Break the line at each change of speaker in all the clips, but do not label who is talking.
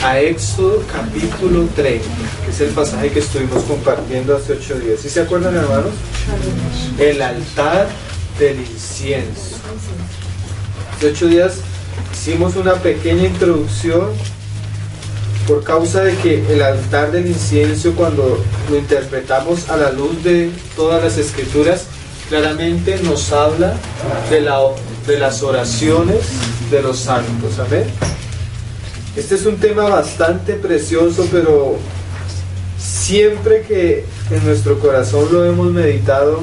a Éxodo capítulo 30, que es el pasaje que estuvimos compartiendo hace 8 días. ¿Sí se acuerdan, hermanos? El altar del incienso. Hace 8 días hicimos una pequeña introducción por causa de que el altar del incienso, cuando lo interpretamos a la luz de todas las escrituras, claramente nos habla de las oraciones de los santos. Amén. Este es un tema bastante precioso, pero siempre que en nuestro corazón lo hemos meditado,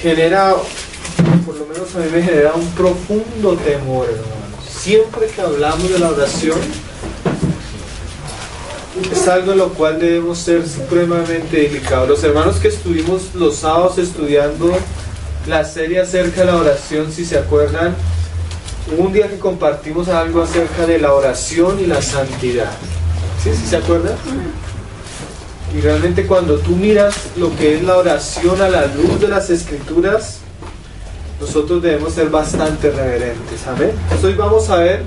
genera, por lo menos a mí me genera un profundo temor, hermanos. Siempre que hablamos de la oración, es algo en lo cual debemos ser supremamente delicados. Los hermanos que estuvimos los sábados estudiando la serie acerca de la oración, si se acuerdan, hubo un día que compartimos algo acerca de la oración y la santidad. ¿Sí? ¿Sí se acuerdan? Y realmente cuando tú miras lo que es la oración a la luz de las escrituras, nosotros debemos ser bastante reverentes. Amén. Entonces hoy vamos a ver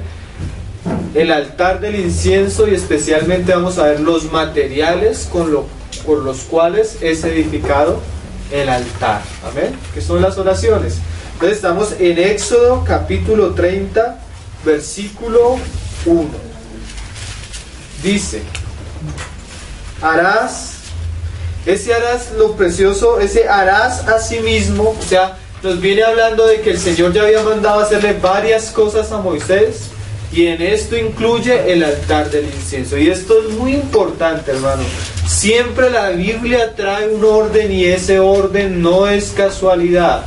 el altar del incienso y especialmente vamos a ver los materiales por los cuales es edificado el altar. Amén. Que son las oraciones. Entonces estamos en Éxodo capítulo 30, versículo 1. Dice: harás, ese harás, lo precioso, ese harás a sí mismo, o sea, nos viene hablando de que el Señor ya había mandado hacerle varias cosas a Moisés, y en esto incluye el altar del incienso. Y esto es muy importante, hermano. Siempre la Biblia trae un orden y ese orden no es casualidad.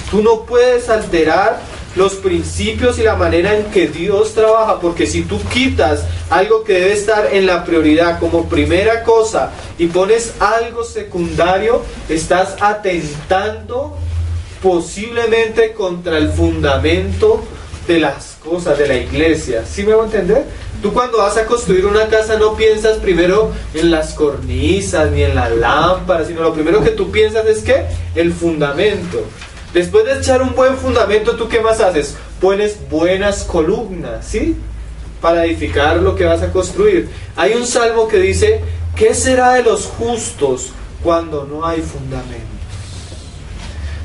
Tú no puedes alterar los principios y la manera en que Dios trabaja, porque si tú quitas algo que debe estar en la prioridad como primera cosa y pones algo secundario, estás atentando posiblemente contra el fundamento de las cosas de la iglesia. ¿Sí me voy a entender? Tú cuando vas a construir una casa no piensas primero en las cornisas ni en las lámparas, sino lo primero que tú piensas es ¿qué? El fundamento. Después de echar un buen fundamento, ¿tú qué más haces? Pones buenas columnas, ¿sí? Para edificar lo que vas a construir. Hay un salmo que dice: ¿qué será de los justos cuando no hay fundamento?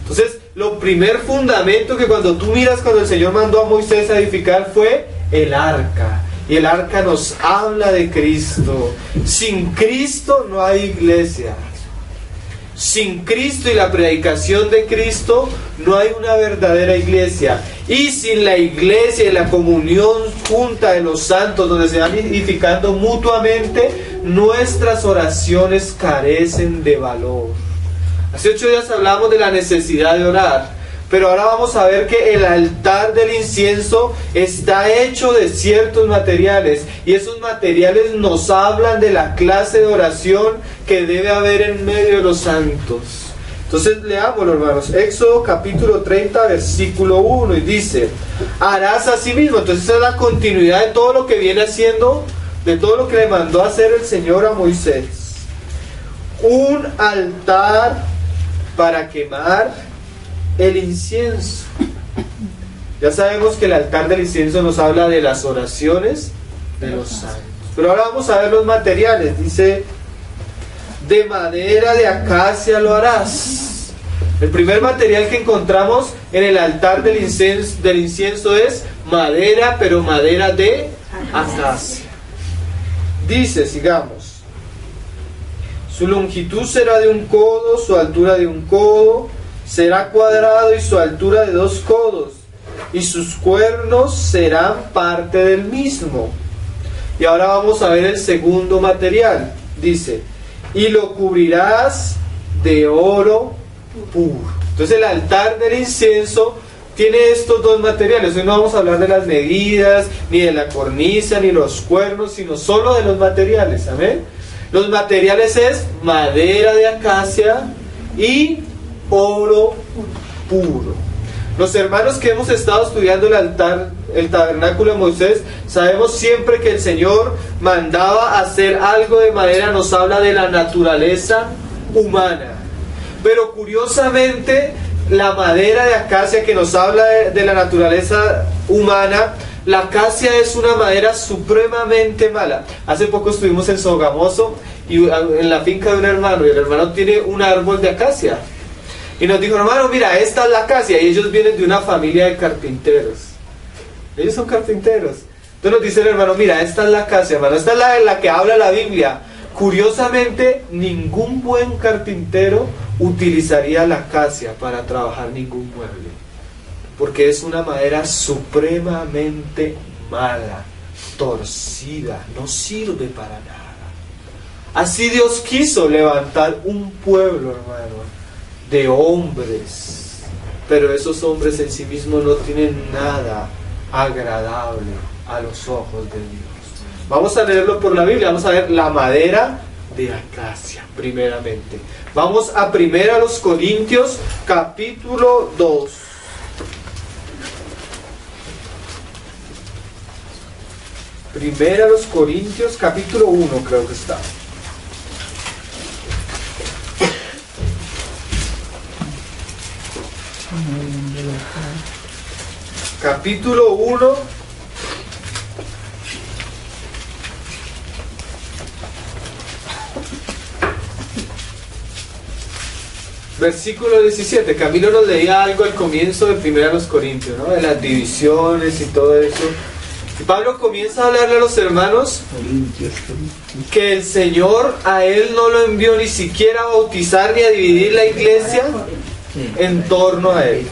Entonces, lo primer fundamento que cuando tú miras cuando el Señor mandó a Moisés a edificar fue el arca. Y el arca nos habla de Cristo. Sin Cristo no hay iglesia. Sin Cristo y la predicación de Cristo no hay una verdadera iglesia. Y sin la iglesia y la comunión junta de los santos, donde se van edificando mutuamente, nuestras oraciones carecen de valor. Hace 8 días hablamos de la necesidad de orar, pero ahora vamos a ver que el altar del incienso está hecho de ciertos materiales, y esos materiales nos hablan de la clase de oración que debe haber en medio de los santos. Entonces leámoslo, hermanos. Éxodo capítulo 30, versículo 1, y dice: harás a sí mismo. Entonces esa es la continuidad de todo lo que viene haciendo, de todo lo que le mandó a hacer el Señor a Moisés. Un altar para quemar el incienso. Ya sabemos que el altar del incienso nos habla de las oraciones de los santos. Pero ahora vamos a ver los materiales. Dice: de madera de acacia lo harás. El primer material que encontramos en el altar del incienso es madera, pero madera de acacia. Dice, sigamos: su longitud será de 1 codo, su altura de 1 codo, será cuadrado y su altura de 2 codos, y sus cuernos serán parte del mismo. Y ahora vamos a ver el segundo material. Dice: y lo cubrirás de oro puro. Entonces el altar del incienso tiene estos dos materiales. Hoy no vamos a hablar de las medidas, ni de la cornisa, ni los cuernos, sino solo de los materiales. Amén. Los materiales es madera de acacia y oro puro. Los hermanos que hemos estado estudiando el altar, el tabernáculo de Moisés, sabemos siempre que el Señor mandaba hacer algo de madera, nos habla de la naturaleza humana. Pero curiosamente, la madera de acacia que nos habla de la naturaleza humana, la acacia es una madera supremamente mala. Hace poco estuvimos en Sogamoso y en la finca de un hermano, y el hermano tiene un árbol de acacia. Y nos dijo, hermano, mira, esta es la acacia, y ellos vienen de una familia de carpinteros. Ellos son carpinteros. Entonces nos dice el hermano, mira, esta es la acacia, hermano, esta es la que habla la Biblia. Curiosamente, ningún buen carpintero utilizaría la acacia para trabajar ningún mueble, porque es una madera supremamente mala, torcida, no sirve para nada. Así Dios quiso levantar un pueblo, hermano, de hombres, pero esos hombres en sí mismos no tienen nada agradable a los ojos de Dios. Vamos a leerlo por la Biblia, vamos a ver la madera de acacia, primeramente. Vamos a 1 Corintios, capítulo 2. Primera los Corintios, capítulo 1, creo que está. Capítulo 1. Versículo 17. Camilo nos leía algo al comienzo de 1 Corintios, ¿no? De las divisiones y todo eso. Y Pablo comienza a hablarle a los hermanos que el Señor a él no lo envió ni siquiera a bautizar ni a dividir la iglesia en torno a él.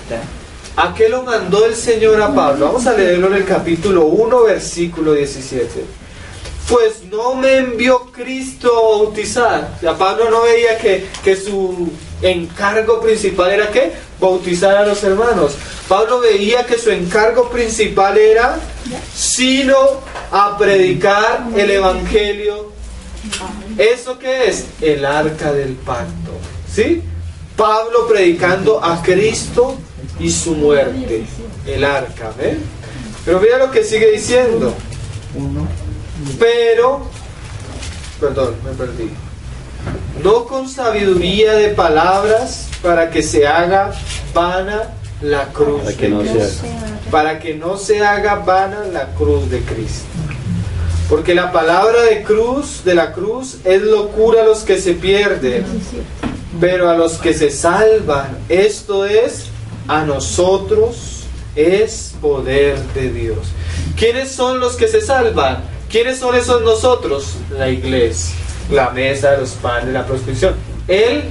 ¿A qué lo mandó el Señor a Pablo? Vamos a leerlo en el capítulo 1, versículo 17. Pues no me envió Cristo a bautizar. Ya Pablo no veía que su encargo principal era ¿qué? Bautizar a los hermanos. Pablo veía que su encargo principal era sino a predicar el evangelio. ¿Eso qué es? El arca del pacto. ¿Sí? Pablo predicando a Cristo y su muerte. El arca, ¿ven? Pero mira lo que sigue diciendo. Pero, perdón, me perdí. No con sabiduría de palabras para que se haga vana la cruz de Cristo. Para que no se haga vana la cruz de Cristo. Porque la palabra de la cruz es locura a los que se pierden, pero a los que se salvan, esto es, a nosotros es poder de Dios. ¿Quiénes son los que se salvan? ¿Quiénes son esos nosotros? La iglesia, la mesa de los panes, la prostitución, el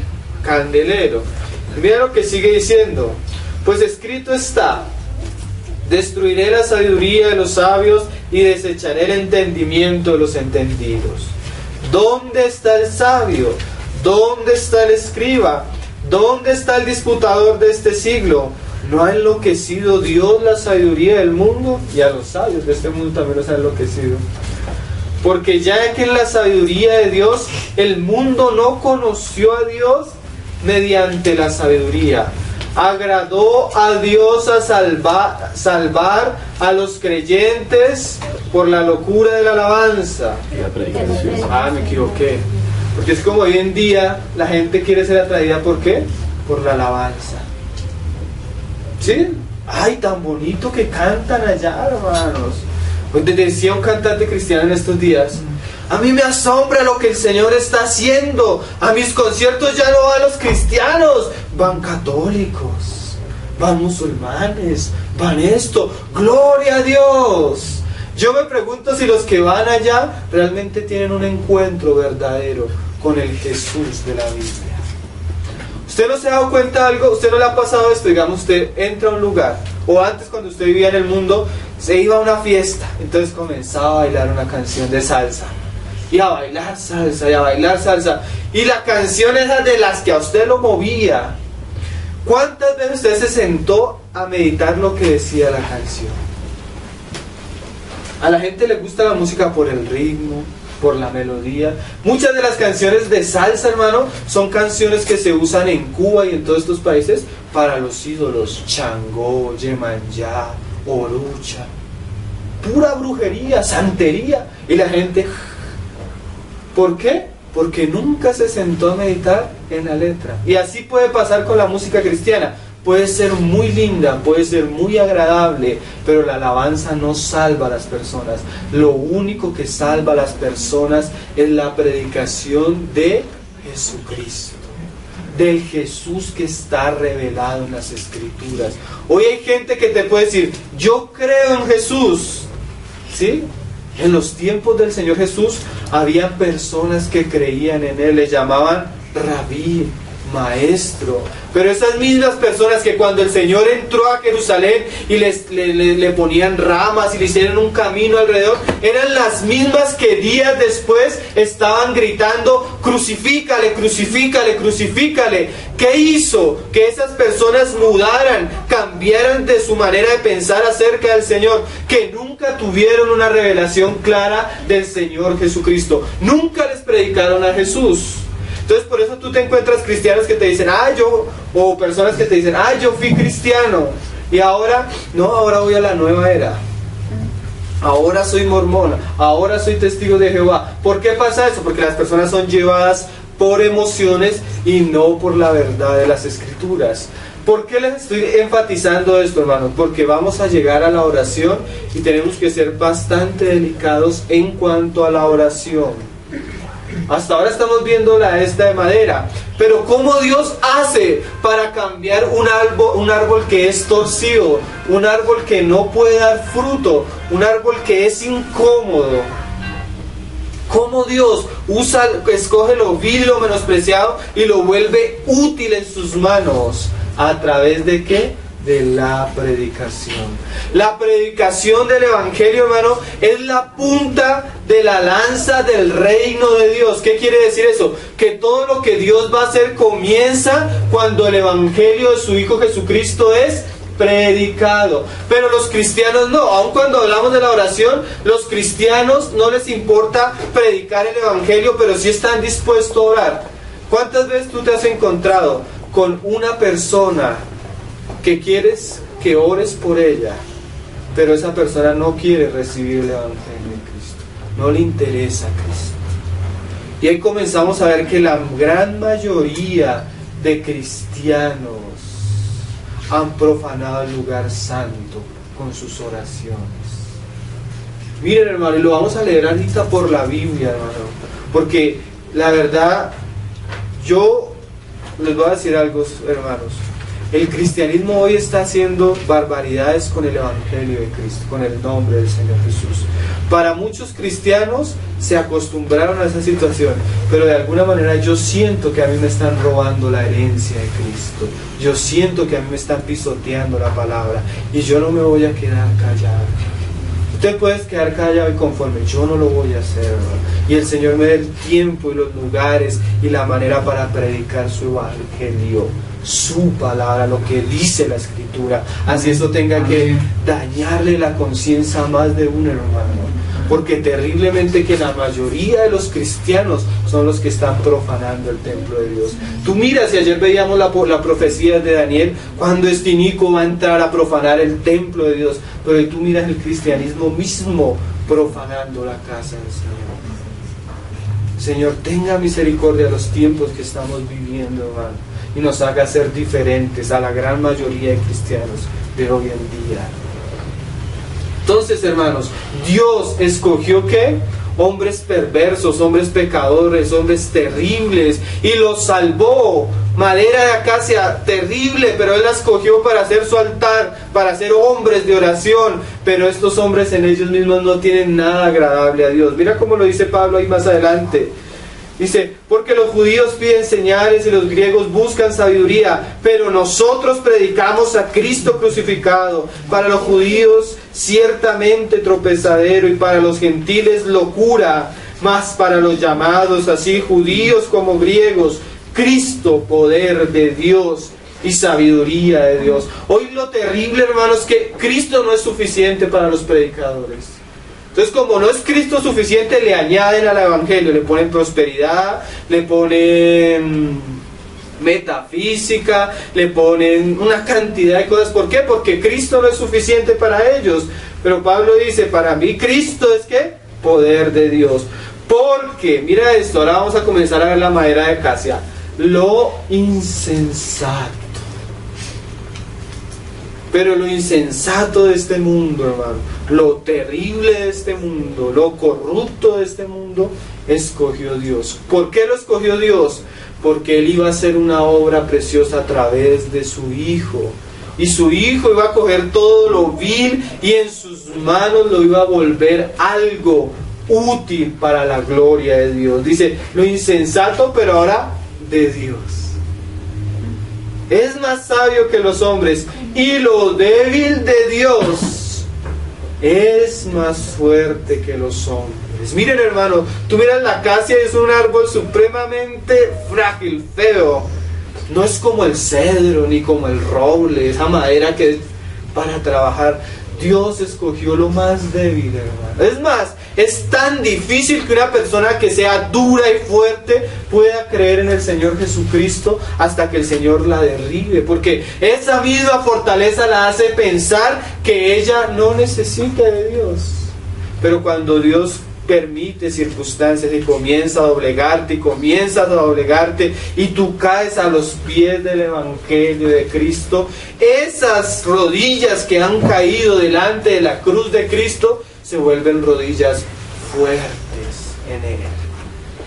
candelero. Mira lo que sigue diciendo. Pues escrito está: destruiré la sabiduría de los sabios y desecharé el entendimiento de los entendidos. ¿Dónde está el sabio? ¿Dónde está el escriba? ¿Dónde está el disputador de este siglo? ¿No ha enloquecido Dios la sabiduría del mundo? Y a los sabios de este mundo también los ha enloquecido. Porque ya que en la sabiduría de Dios el mundo no conoció a Dios mediante la sabiduría, agradó a Dios a salvar a los creyentes por la locura de la alabanza. Me equivoqué. Porque es como hoy en día la gente quiere ser atraída, ¿por qué? Por la alabanza. ¿Sí? Ay, tan bonito que cantan allá, hermanos. Pues te decía un cantante cristiano en estos días: a mí me asombra lo que el Señor está haciendo. A mis conciertos ya no van los cristianos, van católicos, van musulmanes, van esto. ¡Gloria a Dios! Yo me pregunto si los que van allá realmente tienen un encuentro verdadero con el Jesús de la Biblia. ¿Usted no se ha dado cuenta de algo? ¿Usted no le ha pasado esto? Digamos, usted entra a un lugar, o antes cuando usted vivía en el mundo, se iba a una fiesta, entonces comenzaba a bailar una canción de salsa, y a bailar salsa, y a bailar salsa, y la canción esa de las que a usted lo movía. ¿Cuántas veces usted se sentó a meditar lo que decía la canción? A la gente le gusta la música por el ritmo, por la melodía. Muchas de las canciones de salsa, hermano, son canciones que se usan en Cuba y en todos estos países para los ídolos. Changó, Yemanjá, Orucha. Pura brujería, santería. Y la gente... ¿Por qué? Porque nunca se sentó a meditar en la letra. Y así puede pasar con la música cristiana. puede ser muy linda, puede ser muy agradable, pero la alabanza no salva a las personas. Lo único que salva a las personas es la predicación de Jesucristo, del Jesús que está revelado en las Escrituras. Hoy hay gente que te puede decir, yo creo en Jesús, ¿sí? En los tiempos del Señor Jesús había personas que creían en Él, le llamaban Rabí, maestro. Pero esas mismas personas que cuando el Señor entró a Jerusalén y le ponían ramas y le hicieron un camino alrededor, eran las mismas que días después estaban gritando, crucifícale, crucifícale, crucifícale. ¿Qué hizo? Que esas personas mudaran, cambiaran de su manera de pensar acerca del Señor, que nunca tuvieron una revelación clara del Señor Jesucristo. Nunca les predicaron a Jesús. Entonces por eso tú te encuentras cristianos que te dicen, o personas que te dicen, yo fui cristiano, y ahora, no, ahora voy a la nueva era, ahora soy mormona, ahora soy testigo de Jehová. ¿Por qué pasa eso? Porque las personas son llevadas por emociones y no por la verdad de las Escrituras. ¿Por qué les estoy enfatizando esto, hermanos? Porque vamos a llegar a la oración y tenemos que ser bastante delicados en cuanto a la oración. Hasta ahora estamos viendo la esta de madera, pero ¿cómo Dios hace para cambiar un árbol que es torcido, un árbol que no puede dar fruto, un árbol que es incómodo? ¿Cómo Dios escoge lo vil y lo menospreciado y lo vuelve útil en sus manos? ¿A través de qué? De la predicación. La predicación del Evangelio, hermano, es la punta de la lanza del reino de Dios. ¿Qué quiere decir eso? Que todo lo que Dios va a hacer comienza cuando el Evangelio de su Hijo Jesucristo es predicado. Pero los cristianos no. Aun cuando hablamos de la oración, los cristianos no les importa predicar el Evangelio, pero sí están dispuestos a orar. ¿Cuántas veces tú te has encontrado con una persona que quieres que ores por ella, pero esa persona no quiere recibir el Evangelio de Cristo, no le interesa Cristo? Y ahí comenzamos a ver que la gran mayoría de cristianos han profanado el lugar santo con sus oraciones. Miren, hermano, y lo vamos a leer ahorita por la Biblia, hermano, porque la verdad, yo les voy a decir algo, hermanos. El cristianismo hoy está haciendo barbaridades con el Evangelio de Cristo, con el nombre del Señor Jesús. Para muchos cristianos se acostumbraron a esa situación, pero de alguna manera yo siento que a mí me están robando la herencia de Cristo. Yo siento que a mí me están pisoteando la palabra y yo no me voy a quedar callado. Usted puede quedar callado y conforme, yo no lo voy a hacer, hermano. Y el Señor me dé el tiempo y los lugares y la manera para predicar su Evangelio, su palabra, lo que dice la Escritura. Así eso tenga que dañarle la conciencia a más de un hermano. Porque terriblemente que la mayoría de los cristianos son los que están profanando el templo de Dios. Tú miras, y ayer veíamos la profecía de Daniel, cuando este inicuo va a entrar a profanar el templo de Dios. Pero tú miras el cristianismo mismo profanando la casa del Señor. Señor, tenga misericordia de los tiempos que estamos viviendo, hermano, y nos haga ser diferentes a la gran mayoría de cristianos de hoy en día. Entonces, hermanos, Dios escogió ¿qué? Hombres perversos, hombres pecadores, hombres terribles, y los salvó. Madera de acacia terrible, pero Él la escogió para hacer su altar, para ser hombres de oración. Pero estos hombres en ellos mismos no tienen nada agradable a Dios. Mira cómo lo dice Pablo ahí más adelante. Dice, porque los judíos piden señales y los griegos buscan sabiduría, pero nosotros predicamos a Cristo crucificado, para los judíos ciertamente tropezadero y para los gentiles locura, mas para los llamados, así judíos como griegos, Cristo, poder de Dios y sabiduría de Dios. Hoy lo terrible, hermanos, es que Cristo no es suficiente para los predicadores. Entonces, como no es Cristo suficiente, le añaden al Evangelio, le ponen prosperidad, le ponen metafísica, le ponen una cantidad de cosas. ¿Por qué? Porque Cristo no es suficiente para ellos. Pero Pablo dice, para mí Cristo es ¿qué? Poder de Dios. Porque, mira esto, ahora vamos a comenzar a ver la madera de acacia. Lo insensato. Pero lo insensato de este mundo, hermano, lo terrible de este mundo, lo corrupto de este mundo, escogió Dios. ¿Por qué lo escogió Dios? Porque Él iba a hacer una obra preciosa a través de su Hijo. Y su Hijo iba a coger todo lo vil y en sus manos lo iba a volver algo útil para la gloria de Dios. Dice, lo insensato, pero ahora de Dios. Es más sabio que los hombres, y lo débil de Dios es más fuerte que los hombres. Miren, hermano, tú miras la acacia y es un árbol supremamente frágil, feo. No es como el cedro ni como el roble, esa madera que es para trabajar. Dios escogió lo más débil, hermano. Es más, es tan difícil que una persona que sea dura y fuerte pueda creer en el Señor Jesucristo hasta que el Señor la derribe, porque esa misma fortaleza la hace pensar que ella no necesita de Dios. Pero cuando Dios permite circunstancias y comienza a doblegarte y comienzas a doblegarte y tú caes a los pies del Evangelio de Cristo, esas rodillas que han caído delante de la cruz de Cristo se vuelven rodillas fuertes en Él.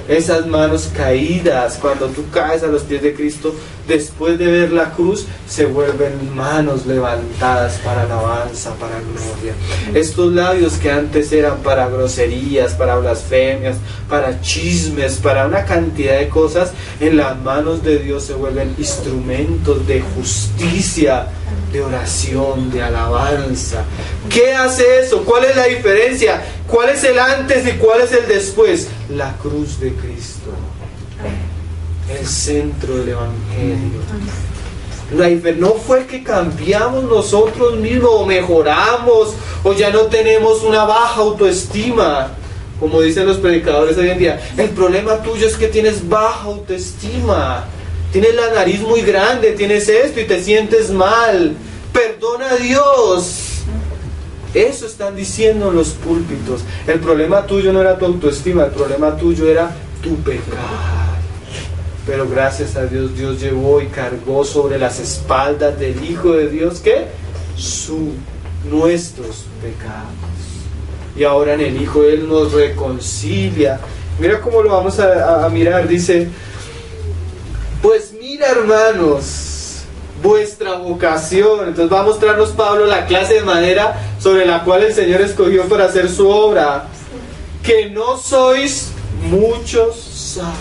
Esas manos caídas cuando tú caes a los pies de Cristo después de ver la cruz se vuelven manos levantadas para alabanza, para gloria. Estos labios que antes eran para groserías, para blasfemias, para chismes, para una cantidad de cosas, en las manos de Dios se vuelven instrumentos de justicia, de oración, de alabanza. ¿Qué hace eso? ¿Cuál es la diferencia? ¿Cuál es el antes y cuál es el después? La cruz de Cristo, el centro del Evangelio. No fue que cambiamos nosotros mismos o mejoramos o ya no tenemos una baja autoestima, como dicen los predicadores hoy en día. El problema tuyo es que tienes baja autoestima. Tienes la nariz muy grande, tienes esto y te sientes mal. Perdona a Dios. Eso están diciendo en los púlpitos. El problema tuyo no era tu autoestima, el problema tuyo era tu pecado. Pero gracias a Dios, Dios llevó y cargó sobre las espaldas del Hijo de Dios, ¿qué? Nuestros pecados. Y ahora en el Hijo Él nos reconcilia. Mira cómo lo vamos a mirar, dice... Pues mira, hermanos, vuestra vocación. Entonces va a mostrarnos Pablo la clase de madera sobre la cual el Señor escogió para hacer su obra. Que no sois muchos sabios.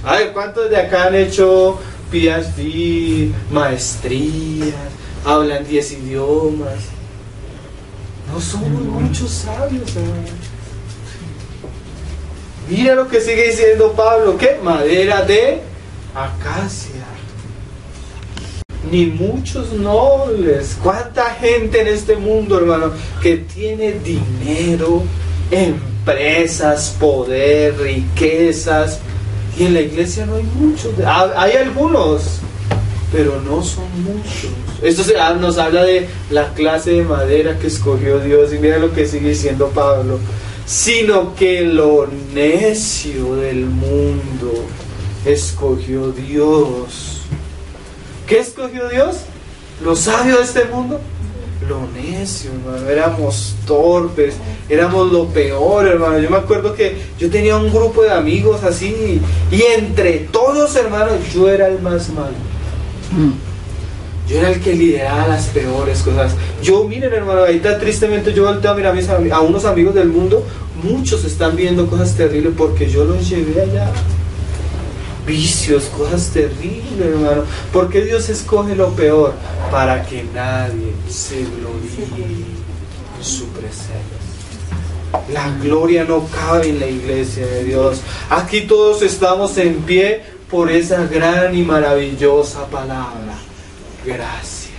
A ver, ¿cuántos de acá han hecho PhD, maestrías, hablan 10 idiomas? No somos muchos sabios, hermano. Mira lo que sigue diciendo Pablo. ¿Qué? Madera de acacia, ni muchos nobles. ¿Cuánta gente en este mundo, hermano, que tiene dinero, empresas, poder, riquezas, y en la iglesia no hay muchos? Hay algunos, pero no son muchos. Esto nos habla de la clase de madera que escogió Dios. Y mira lo que sigue diciendo Pablo: sino que lo necio del mundo escogió Dios. ¿Qué escogió Dios? ¿Lo sabio de este mundo? Lo necio, hermano. Éramos torpes, éramos lo peor, hermano. Yo me acuerdo que yo tenía un grupo de amigos así, y entre todos, hermano, yo era el más malo. Yo era el que lideraba las peores cosas. Miren, hermano, ahorita tristemente yo volteo a mirar a unos amigos del mundo. Muchos están viendo cosas terribles porque yo los llevé allá. Vicios, cosas terribles, hermano. ¿Por qué Dios escoge lo peor? Para que nadie se gloríe en su presencia. La gloria no cabe en la iglesia de Dios. Aquí todos estamos en pie por esa gran y maravillosa palabra: gracia.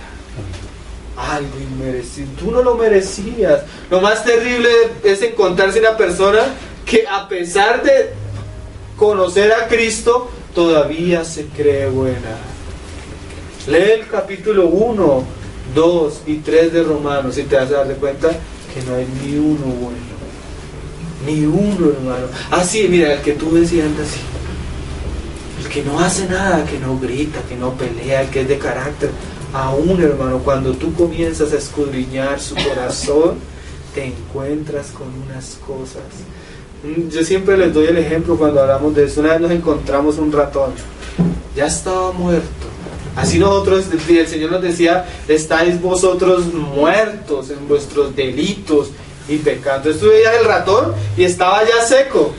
Algo inmerecido. Tú no lo merecías. Lo más terrible es encontrarse una persona que, a pesar de conocer a Cristo, todavía se cree buena. Lee el capítulo 1, 2 y 3 de Romanos y te vas a dar cuenta que no hay ni uno bueno. Ni uno, hermano. Así, mira, el que tú ves y anda así. El que no hace nada, que no grita, que no pelea, el que es de carácter. aún, hermano, cuando tú comienzas a escudriñar su corazón, te encuentras con unas cosas. Yo siempre les doy el ejemplo cuando hablamos de eso. Una vez nos encontramos un ratón, ya estaba muerto. Así nosotros, el Señor nos decía, estáis vosotros muertos en vuestros delitos y pecados. Entonces tú veías el ratón y estaba ya seco.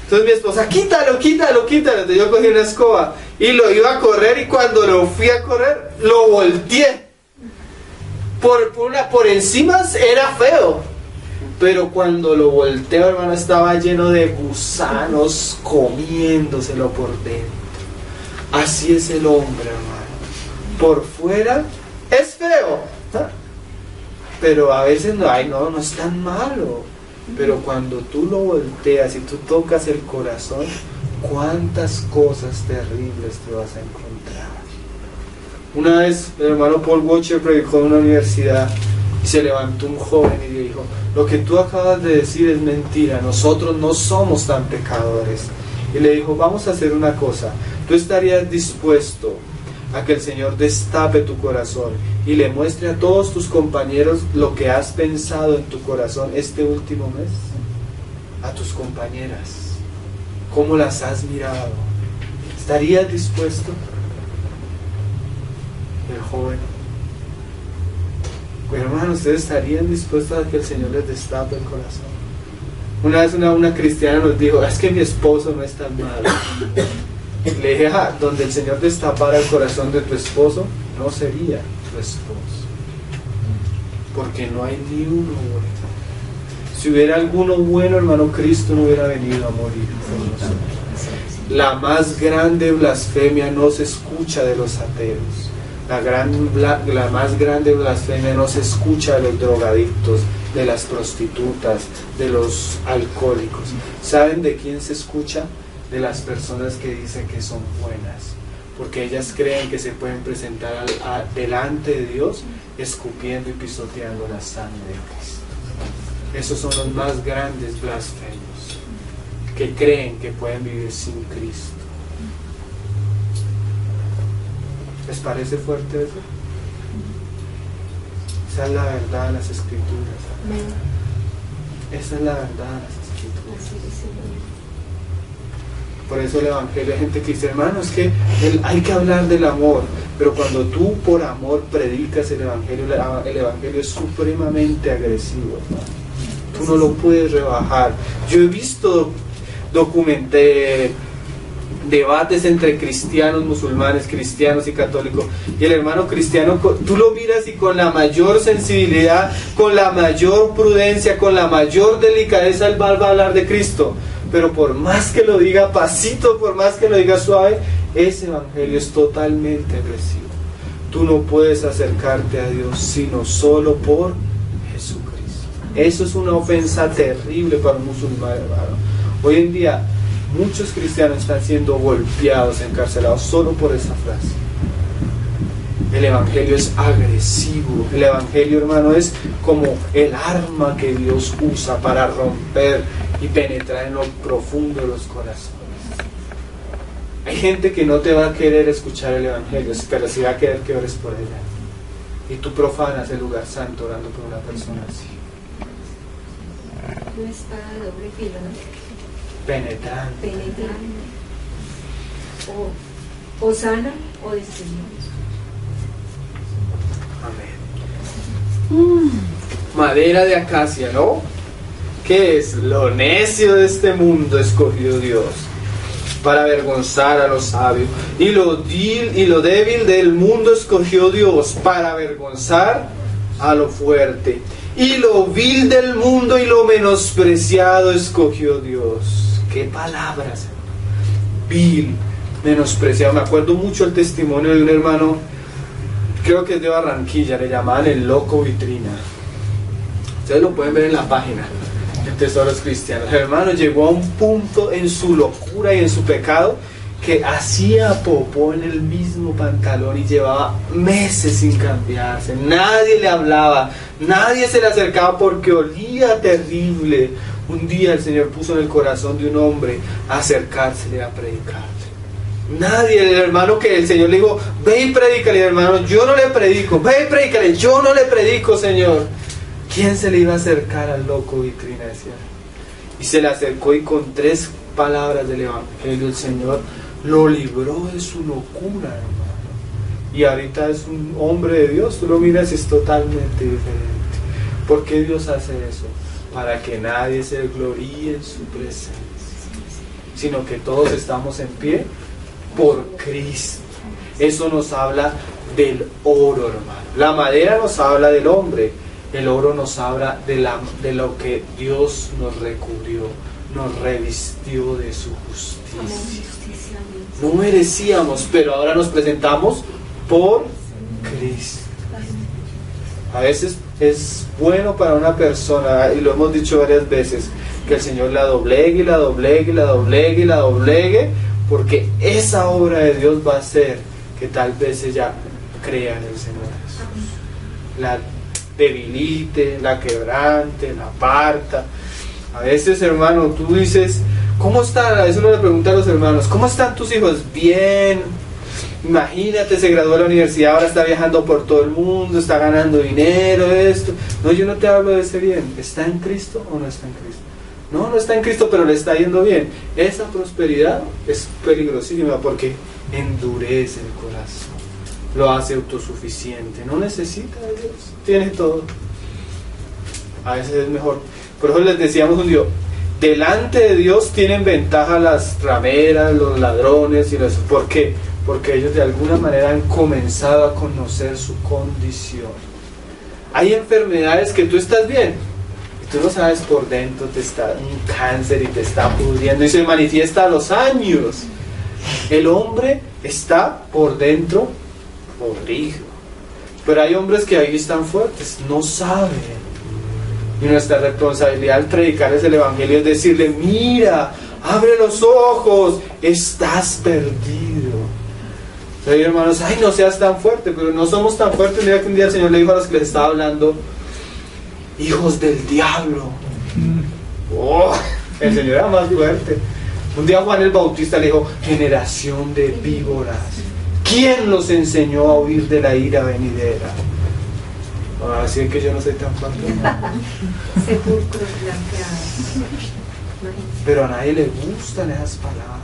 Entonces mi esposa, quítalo, quítalo, quítalo. Entonces yo cogí una escoba y lo iba a correr, y cuando lo fui a correr, lo volteé. Por encima era feo, pero cuando lo volteo, hermano, estaba lleno de gusanos comiéndoselo por dentro. Así es el hombre, hermano. Por fuera es feo, ¿ah? Pero a veces no es tan malo. Pero cuando tú lo volteas y tú tocas el corazón, cuántas cosas terribles te vas a encontrar. Una vez el hermano Paul Washer predicó en una universidad y se levantó un joven y le dijo: lo que tú acabas de decir es mentira, nosotros no somos tan pecadores. Y le dijo: vamos a hacer una cosa, ¿tú estarías dispuesto a que el Señor destape tu corazón y le muestre a todos tus compañeros lo que has pensado en tu corazón este último mes? A tus compañeras, ¿cómo las has mirado? ¿Estarías dispuesto? El joven: hermano, ¿ustedes estarían dispuestos a que el Señor les destape el corazón? Una vez una cristiana nos dijo: es que mi esposo no es tan malo. Le dije: donde el Señor destapara el corazón de tu esposo, no sería tu esposo, porque no hay ni uno bueno. Si hubiera alguno bueno, hermano, Cristo no hubiera venido a morir por nosotros. La más grande blasfemia no se escucha de los ateos. La más grande blasfemia no se escucha de los drogadictos, de las prostitutas, de los alcohólicos. ¿Saben de quién se escucha? De las personas que dicen que son buenas, porque ellas creen que se pueden presentar delante de Dios escupiendo y pisoteando la sangre de Cristo. Esos son los más grandes blasfemos, que creen que pueden vivir sin Cristo. ¿Les parece fuerte eso? Esa es la verdad de las Escrituras. Esa es la verdad de las Escrituras. Por eso el Evangelio, hay gente que dice: hermano, es que hay que hablar del amor. Pero cuando tú por amor predicas el Evangelio es supremamente agresivo, hermano. Tú no lo puedes rebajar. Yo he visto debates entre cristianos, musulmanes, cristianos y católicos, y el hermano cristiano, tú lo miras y con la mayor sensibilidad, con la mayor prudencia, con la mayor delicadeza, él va a hablar de Cristo. Pero por más que lo diga pasito, por más que lo diga suave, ese evangelio es totalmente agresivo. Tú no puedes acercarte a Dios sino solo por Jesucristo. Eso es una ofensa terrible para un musulmán, hermano. Hoy en día muchos cristianos están siendo golpeados, encarcelados solo por esa frase. El evangelio es agresivo. El evangelio, hermano, es como el arma que Dios usa para romper y penetrar en lo profundo de los corazones. Hay gente que no te va a querer escuchar el evangelio, pero sí va a querer que ores por ella. Y tú profanas el lugar santo orando por una persona así.
Una espada de doble filo, ¿no?
Penetrante.
O sana o destruye.
Amén. Madera de acacia, ¿no? ¿Qué es? Lo necio de este mundo escogió Dios para avergonzar a los sabios, y lo débil del mundo escogió Dios para avergonzar a lo fuerte, y lo vil del mundo y lo menospreciado escogió Dios. ¿Qué palabras? Vil, menospreciado. Me acuerdo mucho el testimonio de un hermano, creo que es de Barranquilla, le llamaban el loco vitrina. Ustedes lo pueden ver en la página de Tesoros Cristianos. El hermano llegó a un punto en su locura y en su pecado que hacía popó en el mismo pantalón y llevaba meses sin cambiarse. Nadie le hablaba, nadie se le acercaba porque olía terrible. Un día el Señor puso en el corazón de un hombre acercársele a predicarle. Nadie. El hermano que el Señor le dijo, ve y predícale, el hermano, yo no le predico. Ve y predícale, yo no le predico, Señor. ¿Quién se le iba a acercar al loco vitrinesia? Y se le acercó y con 3 palabras del Evangelio el Señor lo libró de su locura, hermano. Y ahorita es un hombre de Dios. Tú lo miras y es totalmente diferente. ¿Por qué Dios hace eso? Para que nadie se gloríe en su presencia, sino que todos estamos en pie por Cristo. Eso nos habla del oro, hermano. La madera nos habla del hombre. El oro nos habla de lo que Dios nos recubrió, nos revistió de su justicia. No merecíamos, pero ahora nos presentamos por Cristo. A veces es bueno para una persona, y lo hemos dicho varias veces, que el Señor la doblegue, y la doblegue, y la doblegue, y la doblegue, porque esa obra de Dios va a hacer que tal vez ella crea en el Señor Jesús. La debilite, la quebrante, la parta. A veces, hermano, tú dices, ¿cómo están? A veces uno le pregunta a los hermanos, ¿cómo están tus hijos? Bien. Imagínate, se graduó de la universidad, ahora está viajando por todo el mundo, está ganando dinero, esto. No, yo no te hablo de ese bien. ¿Está en Cristo o no está en Cristo? No, no está en Cristo, pero le está yendo bien. Esa prosperidad es peligrosísima porque endurece el corazón, lo hace autosuficiente, no necesita de Dios, tiene todo. A veces es mejor. Por eso les decíamos un día, delante de Dios tienen ventaja las rameras, los ladrones y los... ¿Por qué? Porque ellos de alguna manera han comenzado a conocer su condición. Hay enfermedades que tú estás bien y tú no sabes, por dentro te está un cáncer y te está pudriendo y se manifiesta a los años. El hombre está por dentro podrido, pero hay hombres que ahí están fuertes, no saben. Y nuestra responsabilidad al predicarles el Evangelio es decirle, mira, abre los ojos, estás perdido. Hay hermanos, ay, no seas tan fuerte, pero no somos tan fuertes. Mira que un día el Señor le dijo a los que les estaba hablando, hijos del diablo. Oh, el Señor era más fuerte. Un día Juan el Bautista le dijo, generación de víboras, ¿quién los enseñó a huir de la ira venidera? Así es que yo no soy tan fuerte.
Sepulcros blanqueados.
Pero a nadie le gustan esas palabras.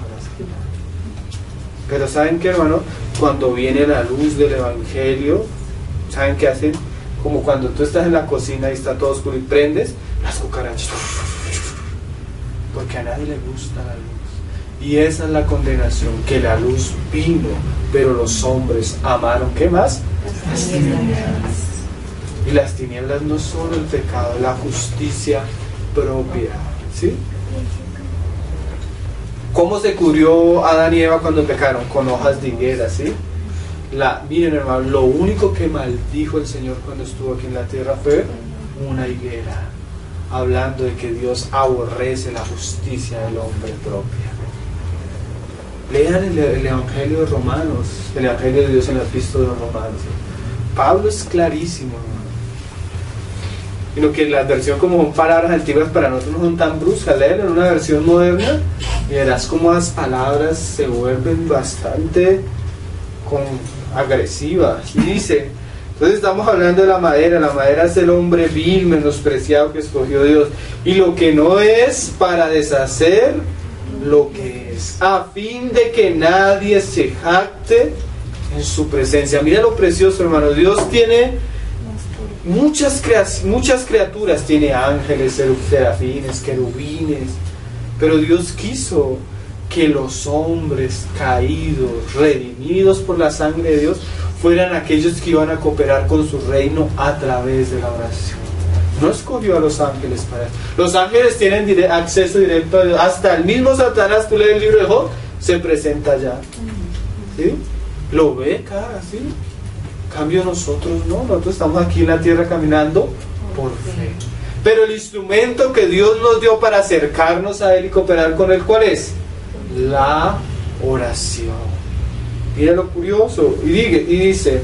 Pero ¿saben qué, hermano? Cuando viene la luz del Evangelio, ¿saben qué hacen? Como cuando tú estás en la cocina y está todo oscuro y prendes las cucarachas. Porque a nadie le gusta la luz. Y esa es la condenación, que la luz vino, pero los hombres amaron, ¿qué más? Las tinieblas. Y las tinieblas no son el pecado, la justicia propia, ¿sí? ¿Cómo se cubrió Adán y Eva cuando pecaron? Con hojas de higuera, ¿sí? Miren, hermano, lo único que maldijo el Señor cuando estuvo aquí en la tierra fue una higuera, hablando de que Dios aborrece la justicia del hombre propia. Lean el Evangelio de Romanos, el Evangelio de Dios en la Epístola de los Romanos. Pablo es clarísimo, hermano. Sino que la versión, como son palabras antiguas para nosotros, no son tan bruscas. Léelo en una versión moderna y verás cómo las palabras se vuelven bastante agresivas. Y dice, entonces estamos hablando de la madera es el hombre vil, menospreciado que escogió Dios, y lo que no es, para deshacer lo que es, a fin de que nadie se jacte en su presencia. Mira lo precioso, hermano. Dios tiene muchas criaturas, tiene ángeles, serafines, querubines, pero Dios quiso que los hombres caídos, redimidos por la sangre de Dios, fueran aquellos que iban a cooperar con su reino a través de la oración. No escogió a los ángeles para eso. Los ángeles tienen acceso directo a Dios. Hasta el mismo Satanás, tú lees el libro de Job, se presenta allá, ¿sí? Lo ve cara, ¿sí? En cambio nosotros no, nosotros estamos aquí en la tierra caminando por fe. Pero el instrumento que Dios nos dio para acercarnos a Él y cooperar con Él, ¿cuál es? La oración. Mira lo curioso. Y dice,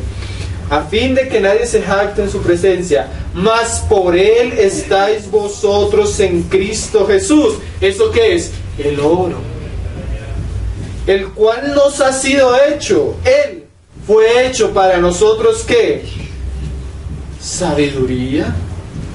a fin de que nadie se jacte en su presencia, mas por Él estáis vosotros en Cristo Jesús. ¿Eso qué es? El oro. el cual nos ha sido hecho. Él fue hecho para nosotros, ¿qué? Sabiduría,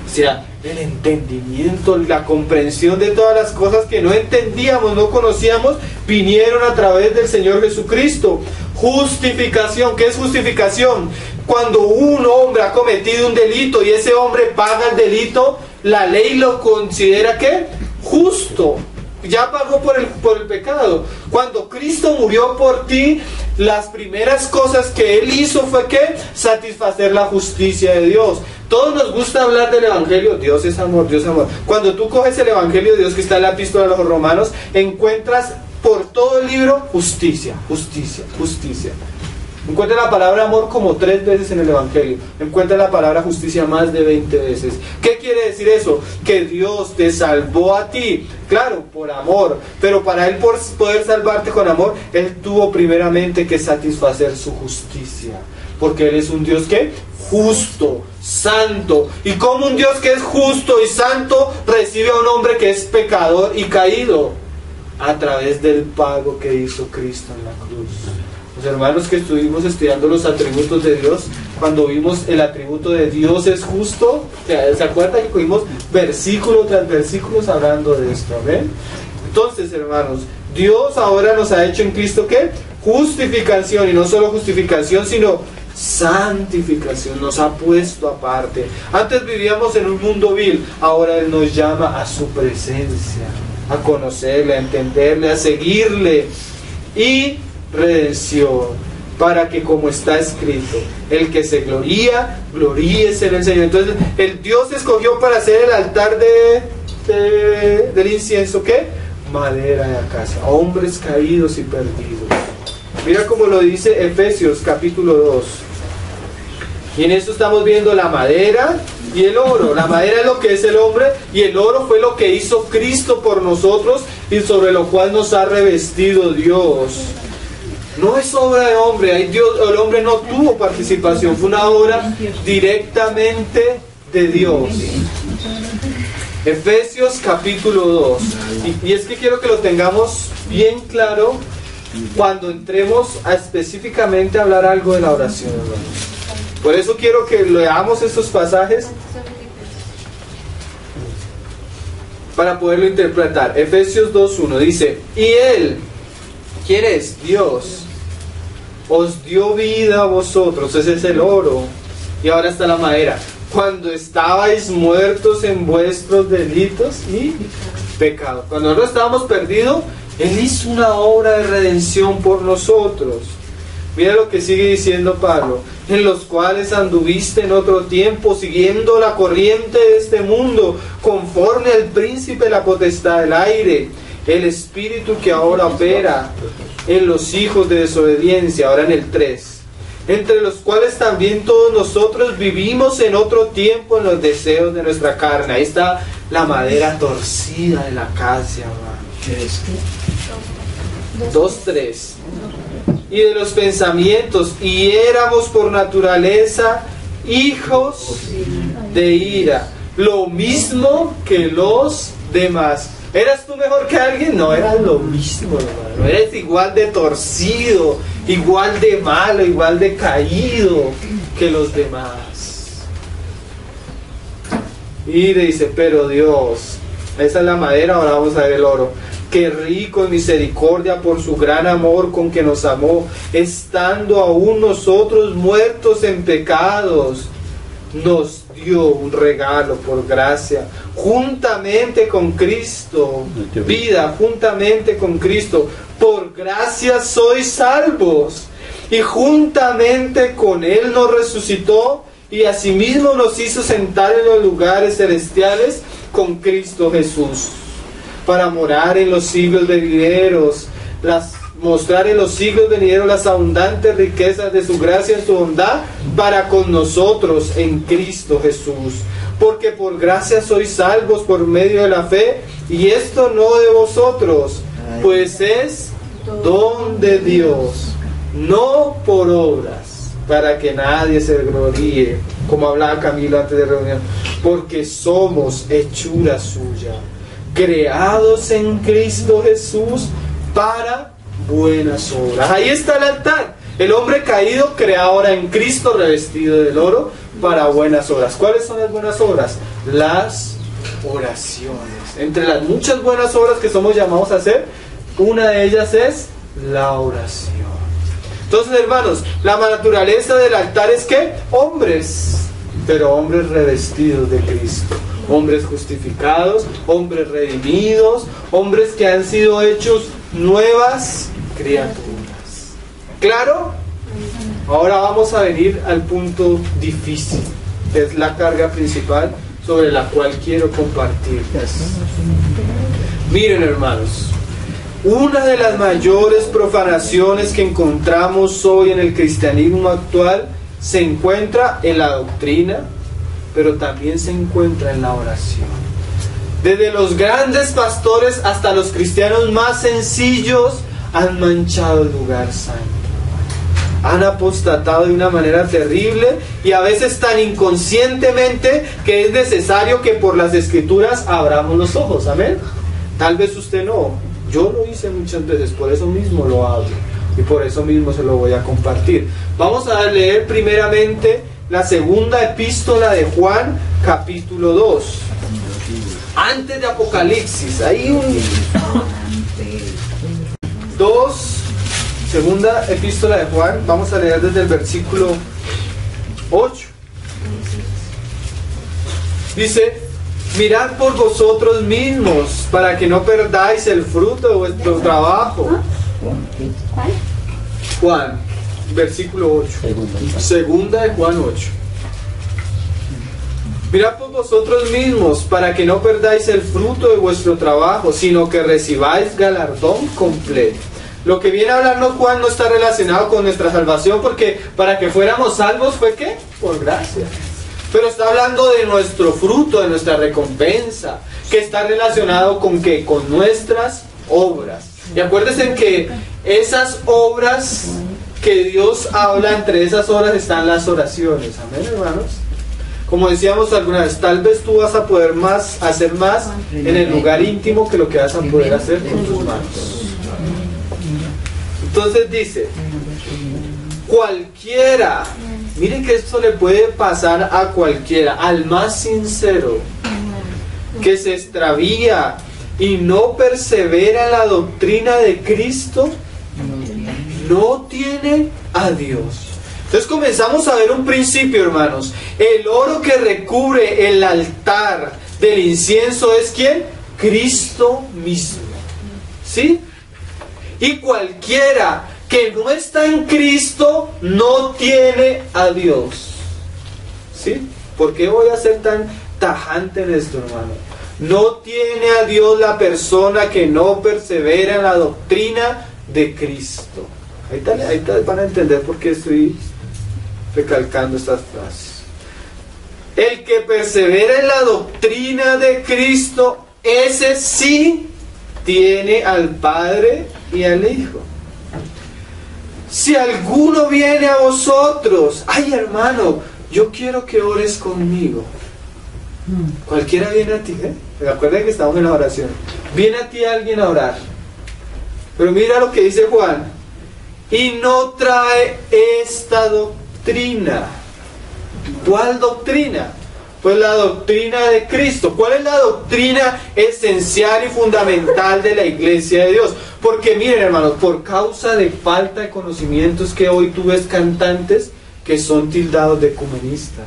o sea, el entendimiento, la comprensión de todas las cosas que no entendíamos, no conocíamos, vinieron a través del Señor Jesucristo. Justificación. ¿Qué es justificación? Cuando un hombre ha cometido un delito y ese hombre paga el delito, la ley lo considera, ¿qué? Justo. Ya pagó por el pecado. Cuando Cristo murió por ti, las primeras cosas que Él hizo fue que satisfacer la justicia de Dios. Todos nos gusta hablar del Evangelio. Dios es amor, Dios es amor. Cuando tú coges el Evangelio de Dios que está en la epístola de los Romanos, encuentras por todo el libro justicia, justicia, justicia. Encuentra la palabra amor como 3 veces en el Evangelio. Encuentra la palabra justicia más de 20 veces. ¿Qué quiere decir eso? Que Dios te salvó a ti, claro, por amor. Pero para Él poder salvarte con amor, Él tuvo primeramente que satisfacer su justicia. Porque Él es un Dios que justo, santo. Y como un Dios que es justo y santo recibe a un hombre que es pecador y caído, a través del pago que hizo Cristo en la cruz. Los hermanos que estuvimos estudiando los atributos de Dios, cuando vimos el atributo de Dios es justo, ¿se acuerdan que cogimos versículo tras versículos hablando de esto? ¿Ven? Entonces, hermanos, Dios ahora nos ha hecho en Cristo, ¿qué? Justificación, y no solo justificación, sino santificación. Nos ha puesto aparte. Antes vivíamos en un mundo vil, ahora Él nos llama a su presencia, a conocerle, a entenderle, a seguirle. Y redención, para que, como está escrito, el que se gloría, gloríese en el Señor. Entonces, el Dios escogió para hacer el altar del incienso, ¿qué? Madera de acacia, hombres caídos y perdidos. Mira cómo lo dice Efesios capítulo 2. Y en esto estamos viendo la madera y el oro. La madera es lo que es el hombre, y el oro fue lo que hizo Cristo por nosotros, y sobre lo cual nos ha revestido Dios. No es obra de hombre. El hombre no tuvo participación, fue una obra directamente de Dios. Efesios capítulo 2. Y es que quiero que lo tengamos bien claro cuando entremos a específicamente hablar algo de la oración, hermanos. Por eso quiero que leamos estos pasajes para poderlo interpretar. Efesios 2:1 dice: y Él, ¿quién es? Dios, os dio vida a vosotros. Ese es el oro. Y ahora está la madera. Cuando estabais muertos en vuestros delitos y pecados. Cuando nosotros estábamos perdidos, Él hizo una obra de redención por nosotros. Mira lo que sigue diciendo Pablo: en los cuales anduviste en otro tiempo, siguiendo la corriente de este mundo, conforme al príncipe de la potestad del aire, el espíritu que ahora opera en los hijos de desobediencia. Ahora en el 3. Entre los cuales también todos nosotros vivimos en otro tiempo en los deseos de nuestra carne. Ahí está la madera torcida de la acacia, hermano. 2:3. Y de los pensamientos, y éramos por naturaleza hijos de ira, lo mismo que los demás. ¿Eras tú mejor que alguien? No, eras lo mismo, hermano. Eres igual de torcido, igual de malo, igual de caído que los demás. Y dice: pero Dios, esa es la madera, ahora vamos a ver el oro. Que rico en misericordia por su gran amor con que nos amó, estando aún nosotros muertos en pecados, nos dio un regalo por gracia, juntamente con Cristo, vida juntamente con Cristo. Por gracia sois salvos, y juntamente con Él nos resucitó, y asimismo nos hizo sentar en los lugares celestiales con Cristo Jesús, para morar en los siglos venideros, mostrar en los siglos venideros las abundantes riquezas de su gracia en su bondad para con nosotros en Cristo Jesús. Porque por gracia sois salvos por medio de la fe, y esto no de vosotros, pues es don de Dios, no por obras, para que nadie se gloríe, como hablaba Camilo antes de reunión, porque somos hechura suya, creados en Cristo Jesús para buenas obras. Ahí está el altar. El hombre caído crea ahora en Cristo revestido del oro para buenas obras. ¿Cuáles son las buenas obras? Las oraciones. Entre las muchas buenas obras que somos llamados a hacer, una de ellas es la oración. Entonces, hermanos, la naturaleza del altar es que hombres, pero hombres revestidos de Cristo, hombres justificados, hombres redimidos, hombres que han sido hechos nuevas criaturas. ¿Claro? Ahora vamos a venir al punto difícil, que es la carga principal sobre la cual quiero compartir. Miren, hermanos, una de las mayores profanaciones que encontramos hoy en el cristianismo actual se encuentra en la doctrina, pero también se encuentra en la oración. Desde los grandes pastores hasta los cristianos más sencillos han manchado el lugar santo. Han apostatado de una manera terrible y a veces tan inconscientemente que es necesario que por las Escrituras abramos los ojos. Amén. Tal vez usted no. Yo lo hice muchas veces, por eso mismo lo hablo y por eso mismo se lo voy a compartir. Vamos a leer primeramente la segunda epístola de Juan, capítulo 2. Antes de Apocalipsis, hay un 2. Segunda epístola de Juan, vamos a leer desde el versículo 8. Dice: mirad por vosotros mismos, para que no perdáis el fruto de vuestro trabajo. Juan, versículo 8. Segunda de Juan 8. Mirad por vosotros mismos, para que no perdáis el fruto de vuestro trabajo, sino que recibáis galardón completo. Lo que viene a hablarnos Juan no está relacionado con nuestra salvación, porque para que fuéramos salvos fue ¿qué? Por gracia. Pero está hablando de nuestro fruto, de nuestra recompensa, que está relacionado con ¿qué? Con nuestras obras. Y acuérdense que esas obras que Dios habla, entre esas obras están las oraciones. Amén, hermanos. Como decíamos alguna vez, tal vez tú vas a poder hacer más en el lugar íntimo que lo que vas a poder hacer con tus manos. Entonces dice, cualquiera, miren que esto le puede pasar a cualquiera, al más sincero, que se extravía y no persevera en la doctrina de Cristo, no tiene a Dios. Entonces comenzamos a ver un principio, hermanos. El oro que recubre el altar del incienso es ¿quién? Cristo mismo. ¿Sí? Y cualquiera que no está en Cristo no tiene a Dios. ¿Sí? ¿Por qué voy a ser tan tajante en esto, hermano? No tiene a Dios la persona que no persevera en la doctrina de Cristo. Ahí van a entender por qué estoy recalcando estas frases. El que persevera en la doctrina de Cristo, ese sí tiene al Padre y al Hijo. Si alguno viene a vosotros, ay hermano, yo quiero que ores conmigo. Cualquiera viene a ti, Recuerden que estamos en la oración. Viene a ti alguien a orar. Pero mira lo que dice Juan. Y no trae esta doctrina. ¿Cuál doctrina? Pues la doctrina de Cristo. ¿Cuál es la doctrina esencial y fundamental de la iglesia de Dios? Porque miren, hermanos, por causa de falta de conocimientos que hoy tú ves cantantes que son tildados de ecumenistas,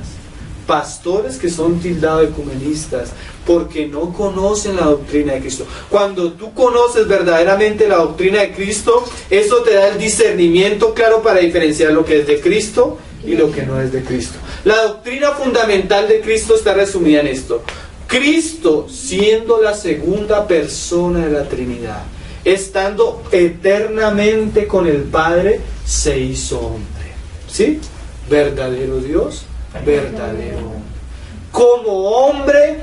pastores que son tildados de ecumenistas, porque no conocen la doctrina de Cristo. Cuando tú conoces verdaderamente la doctrina de Cristo, eso te da el discernimiento claro para diferenciar lo que es de Cristo y lo que no es de Cristo. La doctrina fundamental de Cristo está resumida en esto: Cristo, siendo la segunda persona de la Trinidad, estando eternamente con el Padre, se hizo hombre. ¿Sí? Verdadero Dios, verdadero hombre. Como hombre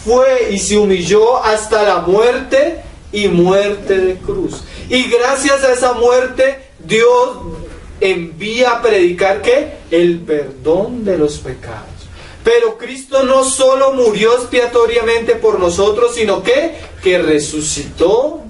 fue y se humilló hasta la muerte, y muerte de cruz. Y gracias a esa muerte, Dios envía a predicar ¿qué? El perdón de los pecados. Pero Cristo no solo murió expiatoriamente por nosotros, sino que resucitó,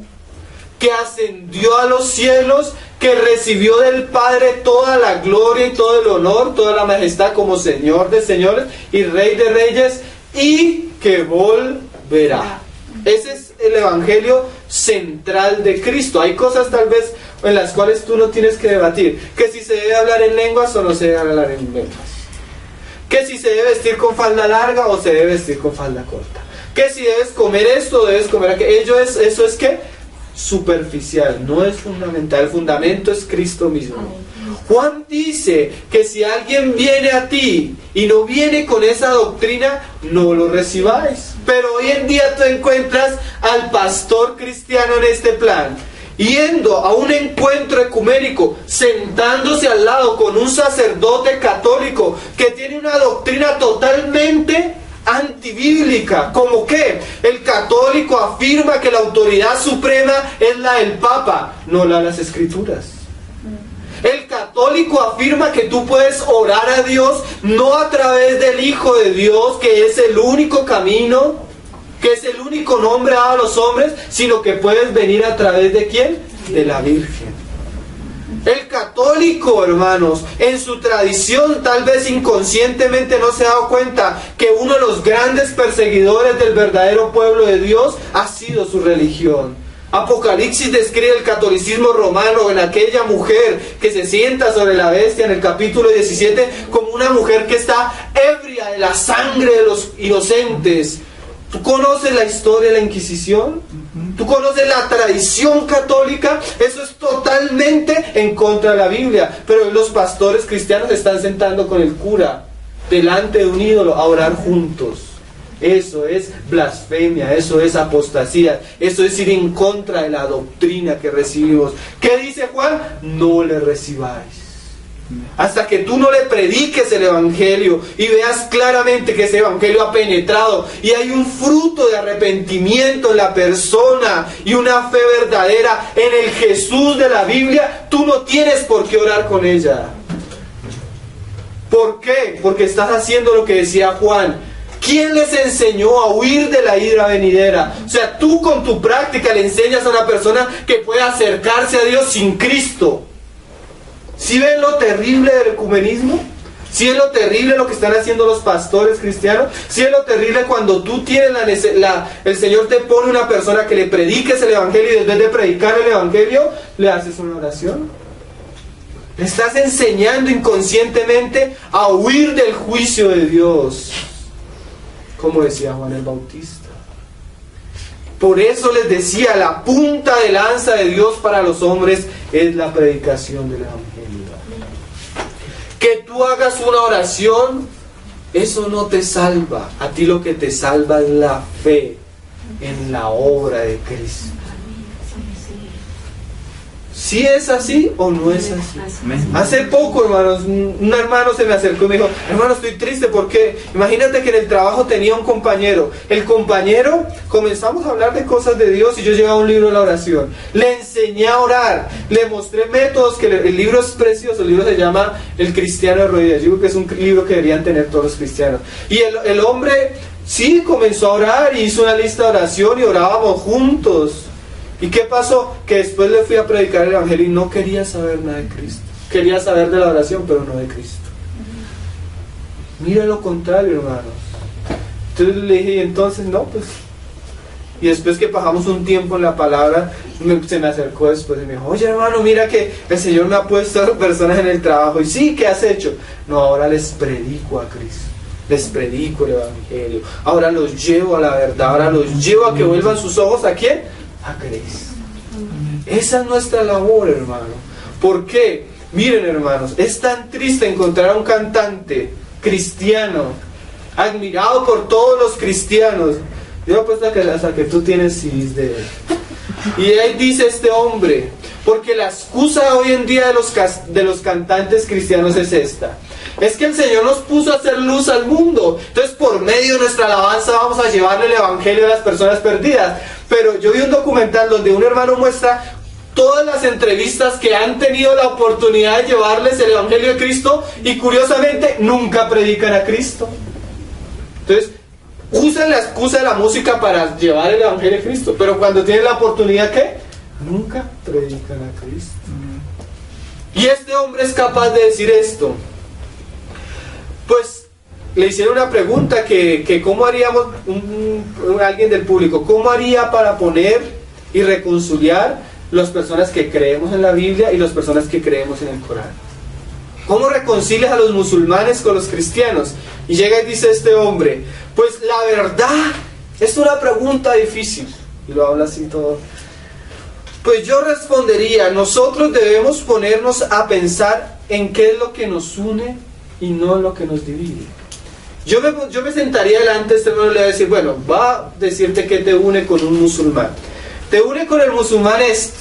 que ascendió a los cielos, que recibió del Padre toda la gloria y todo el honor, toda la majestad como Señor de señores y Rey de reyes, y que volverá. Ese es el evangelio central de Cristo. Hay cosas tal vez en las cuales tú no tienes que debatir, que si se debe hablar en lenguas o no se debe hablar en lenguas, que si se debe vestir con falda larga o se debe vestir con falda corta, que si debes comer esto o debes comer aquello. Eso es que superficial, no es fundamental. El fundamento es Cristo mismo. Juan dice que si alguien viene a ti y no viene con esa doctrina, no lo recibáis. Pero hoy en día tú encuentras al pastor cristiano en este plan, yendo a un encuentro ecuménico, sentándose al lado con un sacerdote católico que tiene una doctrina totalmente antibíblica. ¿Cómo qué? El católico afirma que la autoridad suprema es la del Papa, no la de las Escrituras. El católico afirma que tú puedes orar a Dios no a través del Hijo de Dios, que es el único camino, que es el único nombre dado a los hombres, sino que puedes venir a través de ¿quién? De la Virgen. El católico, hermanos, en su tradición, tal vez inconscientemente no se ha dado cuenta que uno de los grandes perseguidores del verdadero pueblo de Dios ha sido su religión. Apocalipsis describe el catolicismo romano en aquella mujer que se sienta sobre la bestia en el capítulo 17 como una mujer que está ebria de la sangre de los inocentes. ¿Tú conoces la historia de la Inquisición? ¿Tú conoces la tradición católica? Eso es totalmente en contra de la Biblia. Pero los pastores cristianos se están sentando con el cura delante de un ídolo a orar juntos. Eso es blasfemia, eso es apostasía, eso es ir en contra de la doctrina que recibimos. ¿Qué dice Juan? No le recibáis. Hasta que tú no le prediques el evangelio y veas claramente que ese evangelio ha penetrado y hay un fruto de arrepentimiento en la persona y una fe verdadera en el Jesús de la Biblia, tú no tienes por qué orar con ella. ¿Por qué? Porque estás haciendo lo que decía Juan. ¿Quién les enseñó a huir de la ira venidera? O sea, tú con tu práctica le enseñas a una persona que puede acercarse a Dios sin Cristo. ¿Sí ven lo terrible del ecumenismo? ¿Sí es lo terrible lo que están haciendo los pastores cristianos? ¿Sí es lo terrible cuando tú tienes el Señor te pone una persona que le prediques el evangelio y después de predicar el evangelio le haces una oración? Le estás enseñando inconscientemente a huir del juicio de Dios, como decía Juan el Bautista. Por eso les decía, la punta de lanza de Dios para los hombres es la predicación del evangelio. Que tú hagas una oración, eso no te salva. A ti lo que te salva es la fe en la obra de Cristo. ¿Sí es así o no es así? Hace poco, hermanos, un hermano se me acercó y me dijo: hermano, estoy triste porque imagínate que en el trabajo tenía un compañero. El compañero, comenzamos a hablar de cosas de Dios y yo llevaba un libro de la oración. Le enseñé a orar, le mostré métodos, que el libro es precioso. El libro se llama El Cristiano de Rodillas. Yo creo que es un libro que deberían tener todos los cristianos. Y el hombre sí comenzó a orar y hizo una lista de oración y orábamos juntos. ¿Y qué pasó? Que después le fui a predicar el evangelio y no quería saber nada de Cristo. Quería saber de la oración, pero no de Cristo. Mira lo contrario, hermanos. Entonces le dije, y entonces no, pues. Y después que pasamos un tiempo en la palabra, se me acercó después y me dijo: oye, hermano, mira que el Señor me ha puesto a personas en el trabajo. Y sí, ¿qué has hecho? No, ahora les predico a Cristo. Les predico el evangelio. Ahora los llevo a la verdad. Ahora los llevo a que vuelvan sus ojos ¿a quién? A Cristo. Esa es nuestra labor, hermano. ¿Por qué? Miren, hermanos, es tan triste encontrar a un cantante cristiano admirado por todos los cristianos. Yo apuesto hasta que tú tienes CDs de él. Y ahí dice este hombre: porque la excusa hoy en día de los cantantes cristianos es esta: es que el Señor nos puso a hacer luz al mundo, entonces por medio de nuestra alabanza vamos a llevarle el evangelio a las personas perdidas. Pero yo vi un documental donde un hermano muestra todas las entrevistas que han tenido la oportunidad de llevarles el evangelio de Cristo y curiosamente nunca predican a Cristo. Entonces usan la excusa de la música para llevar el evangelio de Cristo, pero cuando tienen la oportunidad, ¿qué? nunca predican a Cristo. Y este hombre es capaz de decir esto. Pues le hicieron una pregunta que cómo haríamos, alguien del público, ¿cómo haría para poner y reconciliar las personas que creemos en la Biblia y las personas que creemos en el Corán? ¿Cómo reconcilias a los musulmanes con los cristianos? Y llega y dice este hombre, pues la verdad es una pregunta difícil. Y lo habla así todo. Pues yo respondería, nosotros debemos ponernos a pensar en qué es lo que nos une y no en lo que nos divide. Yo me sentaría delante de este hermano y le voy a decir, bueno, va a decirte que te une con un musulmán. Te une con el musulmán esto.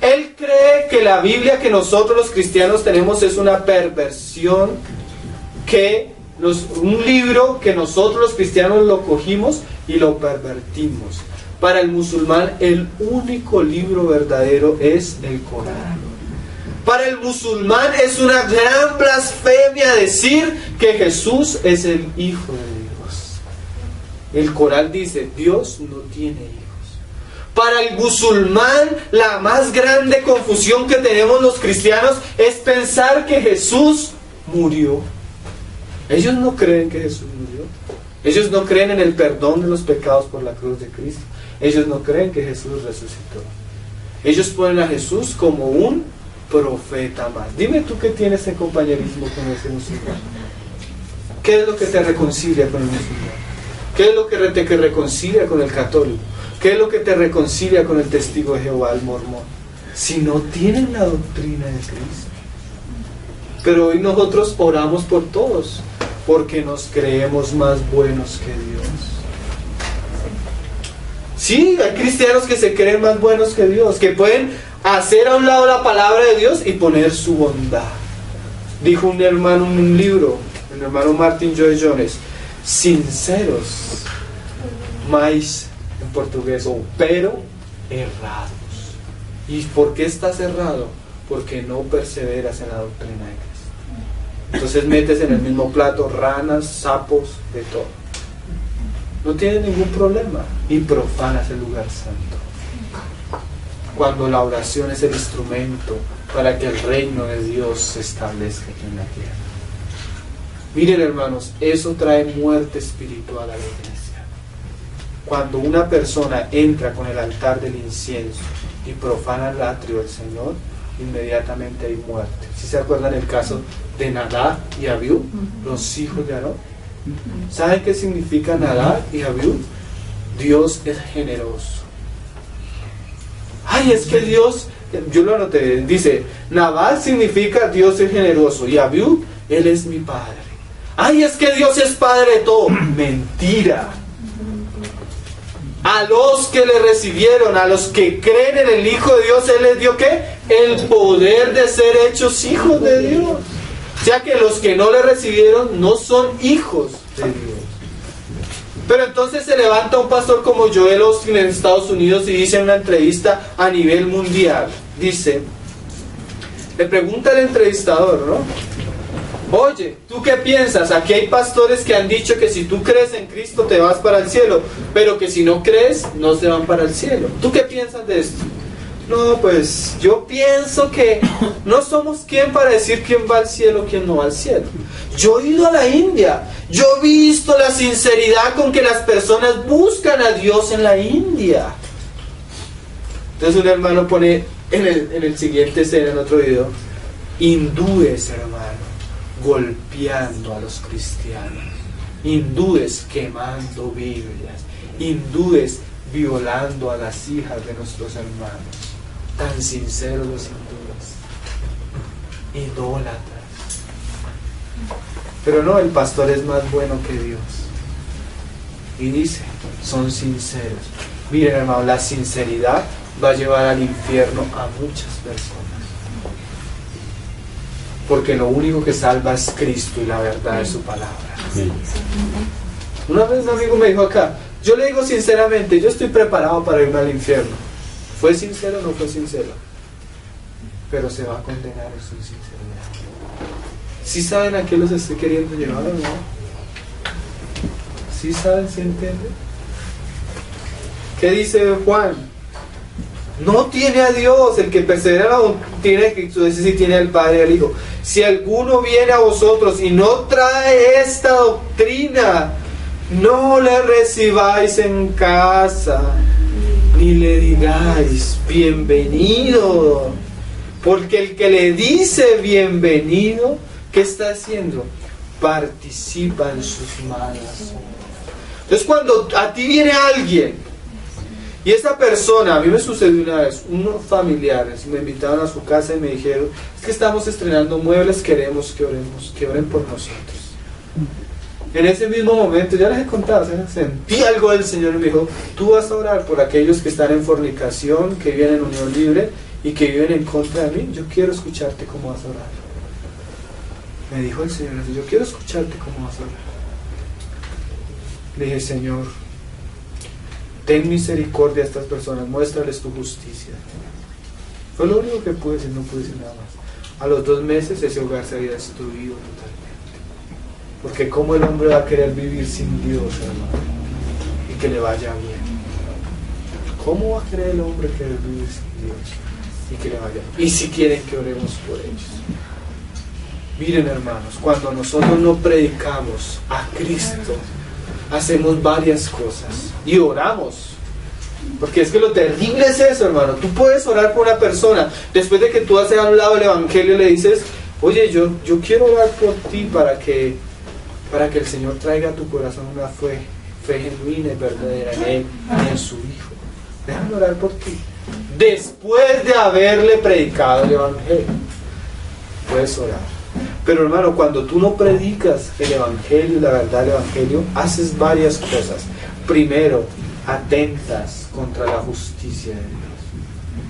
Él cree que la Biblia que nosotros los cristianos tenemos es una perversión, un libro que nosotros los cristianos lo cogimos y lo pervertimos. Para el musulmán el único libro verdadero es el Corán. Para el musulmán es una gran blasfemia decir que Jesús es el Hijo de Dios. El Corán dice, Dios no tiene hijos. Para el musulmán, la más grande confusión que tenemos los cristianos es pensar que Jesús murió. Ellos no creen que Jesús murió. Ellos no creen en el perdón de los pecados por la cruz de Cristo. Ellos no creen que Jesús resucitó. Ellos ponen a Jesús como un profeta más. Dime tú qué tienes en compañerismo con ese musulmán. ¿Qué es lo que te reconcilia con el musulmán? ¿Qué es lo que te reconcilia con el católico? ¿Qué es lo que te reconcilia con el testigo de Jehová, el mormón? Si no tienen la doctrina de Cristo. Pero hoy nosotros oramos por todos, porque nos creemos más buenos que Dios. Sí, hay cristianos que se creen más buenos que Dios, que pueden hacer a un lado la palabra de Dios y poner su bondad. Dijo un hermano en un libro, el hermano Martin Lloyd Jones, sinceros, mais en portugués, pero errados. ¿Y por qué estás errado? Porque no perseveras en la doctrina de Cristo. Entonces metes en el mismo plato ranas, sapos, de todo. No tienes ningún problema y profanas el lugar santo. Cuando la oración es el instrumento para que el reino de Dios se establezca aquí en la tierra. Miren, hermanos, eso trae muerte espiritual a la iglesia. Cuando una persona entra con el altar del incienso y profana el atrio del Señor, inmediatamente hay muerte. ¿Sí se acuerdan el caso de Nadab y Abiú, los hijos de Aarón? ¿Saben qué significa Nadab y Abiú? Dios es generoso. Ay, es que Dios, yo lo anoté, dice, Nadab significa Dios es generoso y Abiú, Él es mi padre. Ay, es que Dios es padre de todo. Mentira. A los que le recibieron, a los que creen en el Hijo de Dios, Él les dio ¿qué? El poder de ser hechos hijos de Dios. O sea que los que no le recibieron no son hijos de Dios. Pero entonces se levanta un pastor como Joel Osteen en Estados Unidos y dice en una entrevista a nivel mundial, dice, le pregunta al entrevistador, ¿no? Oye, ¿tú qué piensas? Aquí hay pastores que han dicho que si tú crees en Cristo te vas para el cielo, pero que si no crees, no se van para el cielo. ¿Tú qué piensas de esto? No, pues yo pienso que no somos quien para decir quién va al cielo, quién no va al cielo. Yo he ido a la India, yo he visto la sinceridad con que las personas buscan a Dios en la India. Entonces un hermano pone en el siguiente escena, en otro video, hindúes, hermano, golpeando a los cristianos, hindúes quemando Biblias, hindúes violando a las hijas de nuestros hermanos. Tan sinceros los hindúes, idólatras. Pero no, el pastor es más bueno que Dios. Y dice, son sinceros. Miren, hermano, la sinceridad va a llevar al infierno a muchas personas. Porque lo único que salva es Cristo y la verdad de su palabra. Sí. Una vez un amigo me dijo acá, yo le digo sinceramente, yo estoy preparado para irme al infierno. ¿Fue sincero o no fue sincero? Pero se va a condenar en su sinceridad. ¿Sí saben a qué los estoy queriendo llevar o no? ¿Sí saben, sí entienden? ¿Qué dice Juan? No tiene a Dios. El que persevera no tiene, ese sí tiene al Padre y al Hijo. Si alguno viene a vosotros y no trae esta doctrina, no le recibáis en casa, ni le digáis bienvenido. Porque el que le dice bienvenido, ¿qué está haciendo? Participa en sus malas. Entonces cuando a ti viene alguien, y esa persona, a mí me sucedió una vez, unos familiares me invitaron a su casa y me dijeron, es que estamos estrenando muebles, queremos que oremos, que oren por nosotros. En ese mismo momento, ya les he contado, sentí algo del Señor y me dijo, tú vas a orar por aquellos que están en fornicación, que viven en unión libre y que viven en contra de mí. Yo quiero escucharte cómo vas a orar. Me dijo el Señor, yo quiero escucharte cómo vas a orar. Le dije, Señor, ten misericordia a estas personas, muéstrales tu justicia. Fue lo único que pude decir, no pude decir nada más. A los 2 meses ese hogar se había destruido totalmente. Porque ¿cómo el hombre va a querer vivir sin Dios, hermano? Y que le vaya bien. ¿Cómo va a querer el hombre querer vivir sin Dios? Y que le vaya bien. Y si quieren que oremos por ellos. Miren, hermanos, cuando nosotros no predicamos a Cristo, hacemos varias cosas y oramos, porque es que lo terrible es eso, hermano. Tú puedes orar por una persona después de que tú has hablado el evangelio, le dices, oye, yo quiero orar por ti para que el Señor traiga a tu corazón una fe genuina y verdadera en Él y en su Hijo. Déjame orar por ti después de haberle predicado el evangelio. Puedes orar. Pero hermano, cuando tú no predicas el evangelio, la verdad del evangelio, haces varias cosas. Primero, atentas contra la justicia de Dios.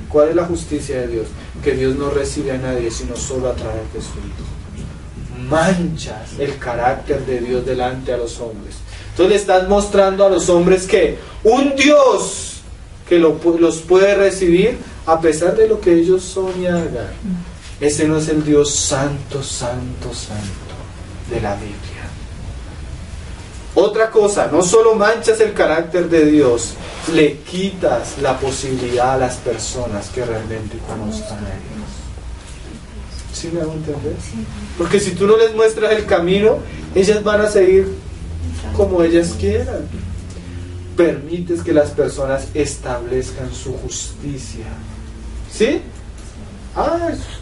¿Cuál es la justicia de Dios? Que Dios no recibe a nadie, sino solo a través de su Hijo. Manchas el carácter de Dios delante a los hombres. Entonces le estás mostrando a los hombres que un Dios que los puede recibir a pesar de lo que ellos son y hagan. Ese no es el Dios santo, santo, santo de la Biblia. Otra cosa, no solo manchas el carácter de Dios, le quitas la posibilidad a las personas que realmente conozcan a Dios. ¿Sí me hago entender? Porque si tú no les muestras el camino, ellas van a seguir como ellas quieran. Permites que las personas establezcan su justicia. ¿Sí?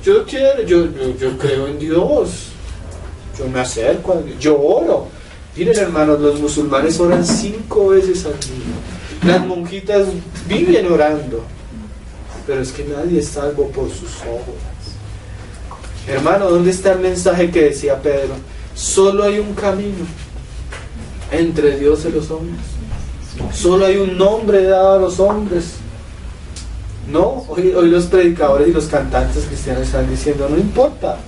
Yo creo en Dios, yo me acerco a Dios, yo oro. Miren, hermanos, los musulmanes oran 5 veces al día. Las monjitas viven orando, pero es que nadie es salvo por sus obras. Hermano, ¿dónde está el mensaje que decía Pedro? Solo hay un camino entre Dios y los hombres. Solo hay un nombre dado a los hombres. No, hoy los predicadores y los cantantes cristianos están diciendo, no importa,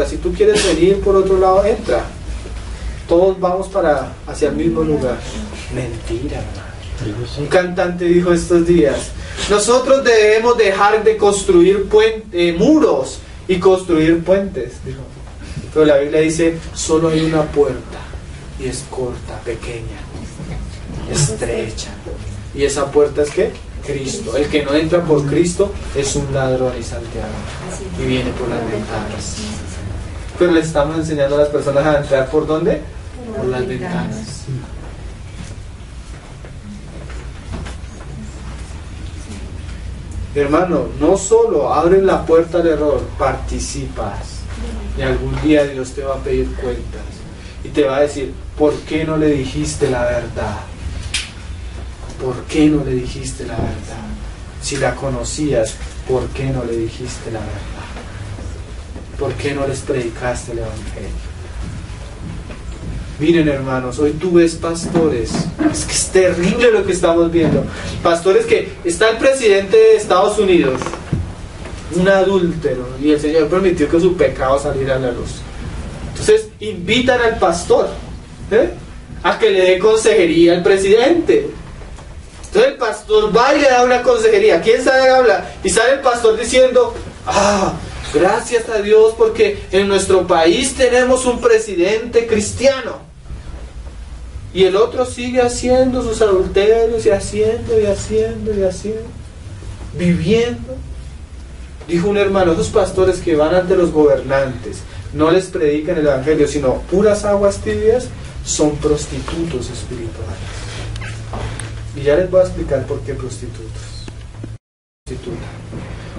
si tú quieres venir por otro lado, entra. Todos vamos hacia el mismo lugar. Mentira, hermano. Un cantante dijo estos días, nosotros debemos dejar de construir muros y construir puentes, dijo. Pero la Biblia dice, solo hay una puerta, y es corta, pequeña, estrecha. ¿Y esa puerta es qué? Cristo. El que no entra por Cristo es un ladrón y salteador y viene por las ventanas. Pero le estamos enseñando a las personas a entrar ¿por dónde? Por las ventanas. Hermano, no solo abren la puerta al error, participas. Y algún día Dios te va a pedir cuentas y te va a decir, ¿por qué no le dijiste la verdad? ¿Por qué no le dijiste la verdad? Si la conocías, ¿por qué no le dijiste la verdad? ¿Por qué no les predicaste el evangelio? Miren, hermanos, hoy tú ves pastores, es que es terrible lo que estamos viendo. Pastores que está el presidente de Estados Unidos, un adúltero, y el Señor permitió que su pecado saliera a la luz. Entonces invitan al pastor a que le dé consejería al presidente. Entonces el pastor va y le da una consejería. ¿Quién sabe hablar? Y sale el pastor diciendo, gracias a Dios porque en nuestro país tenemos un presidente cristiano. Y el otro sigue haciendo sus adulterios y haciendo y haciendo y haciendo, viviendo. Dijo un hermano, esos pastores que van ante los gobernantes, no les predican el evangelio, sino puras aguas tibias, son prostitutos espirituales. Y ya les voy a explicar por qué prostitutos.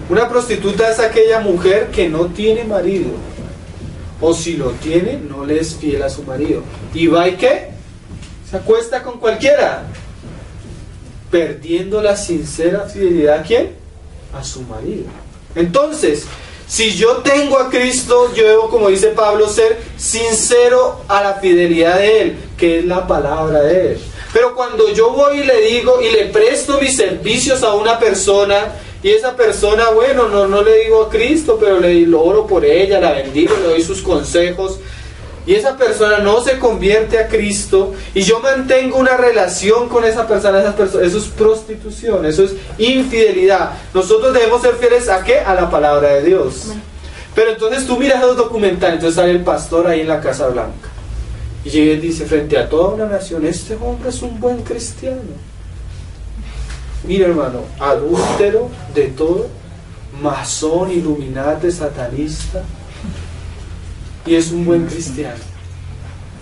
Una prostituta es aquella mujer que no tiene marido, o si lo tiene, no le es fiel a su marido. ¿Y va y qué? Se acuesta con cualquiera, perdiendo la sincera fidelidad ¿a quién? A su marido. Entonces, si yo tengo a Cristo, yo debo, como dice Pablo, ser sincero a la fidelidad de Él, que es la palabra de Él. Pero cuando yo voy y le digo y le presto mis servicios a una persona, y esa persona, bueno, no le digo a Cristo, pero lo oro por ella, la bendigo, le doy sus consejos, y esa persona no se convierte a Cristo, y yo mantengo una relación con esa persona, eso es prostitución, eso es infidelidad. Nosotros debemos ser fieles ¿a qué? A la palabra de Dios. Pero entonces tú miras los documentales, entonces sale el pastor ahí en la Casa Blanca, y llega y dice frente a toda una nación, este hombre es un buen cristiano. Mira hermano, adúltero de todo, masón, iluminante, satanista, y es un buen cristiano.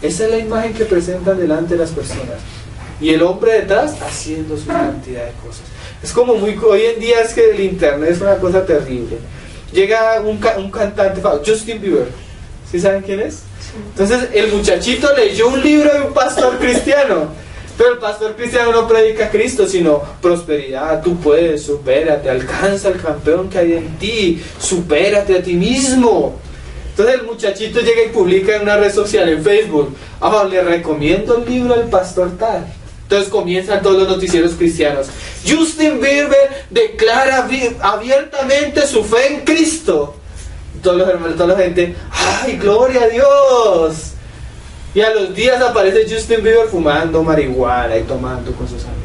Esa es la imagen que presentan delante de las personas. Y el hombre detrás haciendo su cantidad de cosas. Es como hoy en día es que el internet es una cosa terrible. Llega un cantante, Justin Bieber, ¿sí saben quién es? Entonces el muchachito leyó un libro de un pastor cristiano. Pero el pastor cristiano no predica a Cristo, sino prosperidad, tú puedes, supérate, alcanza el campeón que hay en ti, supérate a ti mismo. Entonces el muchachito llega y publica en una red social, en Facebook, le recomiendo el libro del pastor tal. Entonces comienzan todos los noticieros cristianos. Justin Bieber declara abiertamente su fe en Cristo. Y todos los hermanos, toda la gente, ¡ay, gloria a Dios! Y a los días aparece Justin Bieber fumando marihuana y tomando con sus amigos.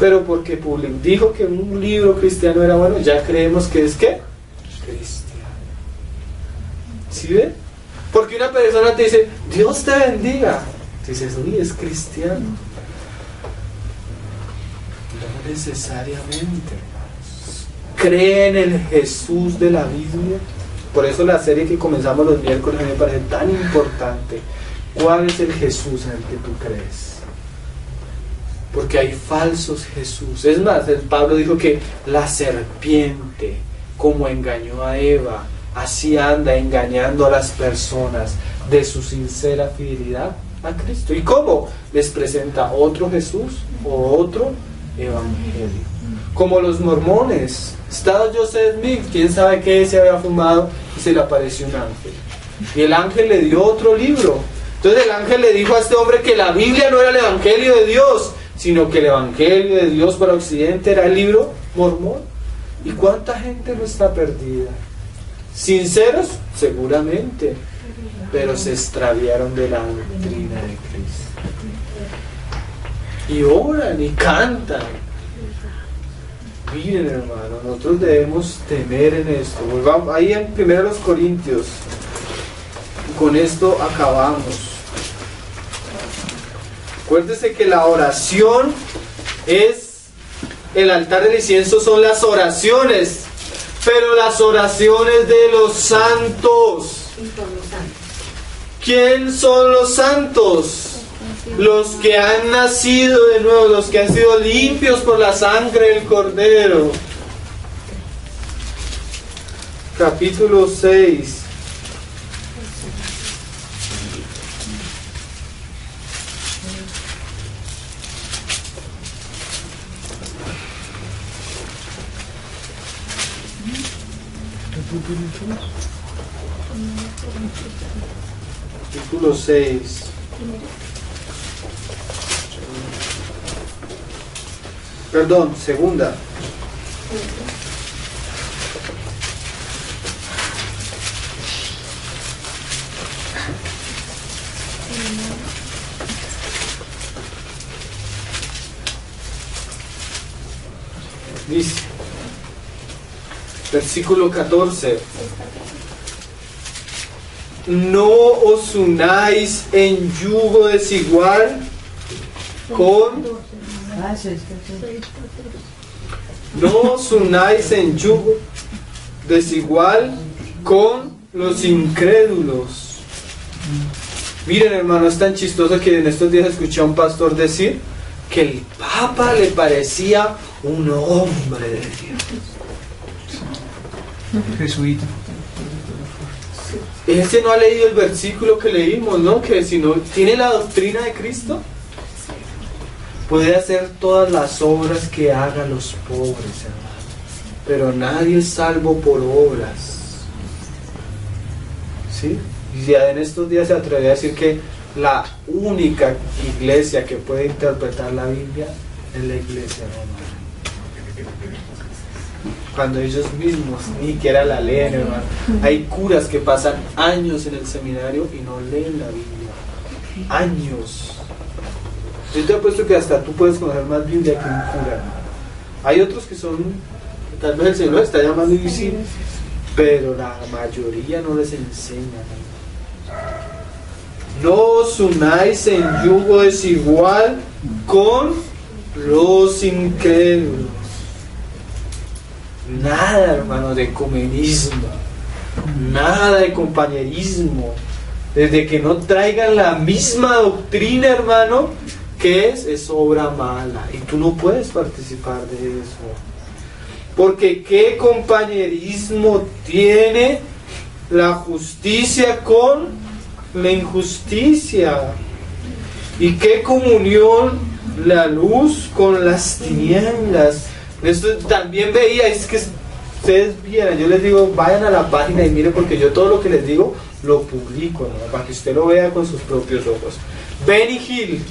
Pero porque dijo que un libro cristiano era bueno, ya creemos que es ¿qué? Cristiano. ¿Sí ven? Porque una persona te dice, Dios te bendiga. Dices, uy, es cristiano. No necesariamente, hermanos. ¿Cree en el Jesús de la Biblia? Por eso la serie que comenzamos los miércoles me parece tan importante. ¿Cuál es el Jesús en el que tú crees? Porque hay falsos Jesús. Es más, el Pablo dijo que la serpiente, como engañó a Eva, así anda engañando a las personas de su sincera fidelidad a Cristo. ¿Y cómo? Les presenta otro Jesús o otro evangelio. Como los mormones. Estaba Joseph Smith, quién sabe qué se había fumado, y se le apareció un ángel. Y el ángel le dio otro libro. Entonces el ángel le dijo a este hombre que la Biblia no era el evangelio de Dios, sino que el evangelio de Dios para Occidente era el libro mormón. ¿Y cuánta gente no está perdida? ¿Sinceros? Seguramente. Pero se extraviaron de la doctrina de Cristo. Y oran y cantan. Miren hermano, nosotros debemos temer en esto. Volvamos ahí en 1 Corintios. Con esto acabamos. Acuérdese que la oración es, el altar del incienso son las oraciones, pero las oraciones de los santos. ¿Quién son los santos? Los que han nacido de nuevo, los que han sido limpios por la sangre del Cordero. Capítulo 6. Capítulo 6. Perdón, segunda. Dice, versículo 14. no os unáis en yugo desigual con... No os unáis en yugo desigual con los incrédulos. Miren, hermano, es tan chistoso que en estos días escuché a un pastor decir que el Papa le parecía un hombre de Dios.
Jesuita.
Ese no ha leído el versículo que leímos, ¿no? Que si no tiene la doctrina de Cristo, puede hacer todas las obras que hagan los pobres, hermano. Pero nadie es salvo por obras. ¿Sí? Y ya en estos días se atreve a decir que la única iglesia que puede interpretar la Biblia es la iglesia romana. Cuando ellos mismos ni siquiera la leen, hermano. Hay curas que pasan años en el seminario y no leen la Biblia. Años. Yo te apuesto que hasta tú puedes conocer más Biblia que un cura, hermano. Hay otros que son, tal vez el Señor los está llamando y sí, pero la mayoría no les enseña. No os unáis en yugo desigual con los incrédulos. Nada, hermano, de ecumenismo, nada de compañerismo. Desde que no traigan la misma doctrina, hermano, que es obra mala. Y tú no puedes participar de eso. Porque ¿qué compañerismo tiene la justicia con la injusticia? ¿Y qué comunión la luz con las tinieblas? Esto también veía, es que ustedes vieran, yo les digo, vayan a la página y miren, porque yo todo lo que les digo lo publico, ¿no? Para que usted lo vea con sus propios ojos. Benny Hill.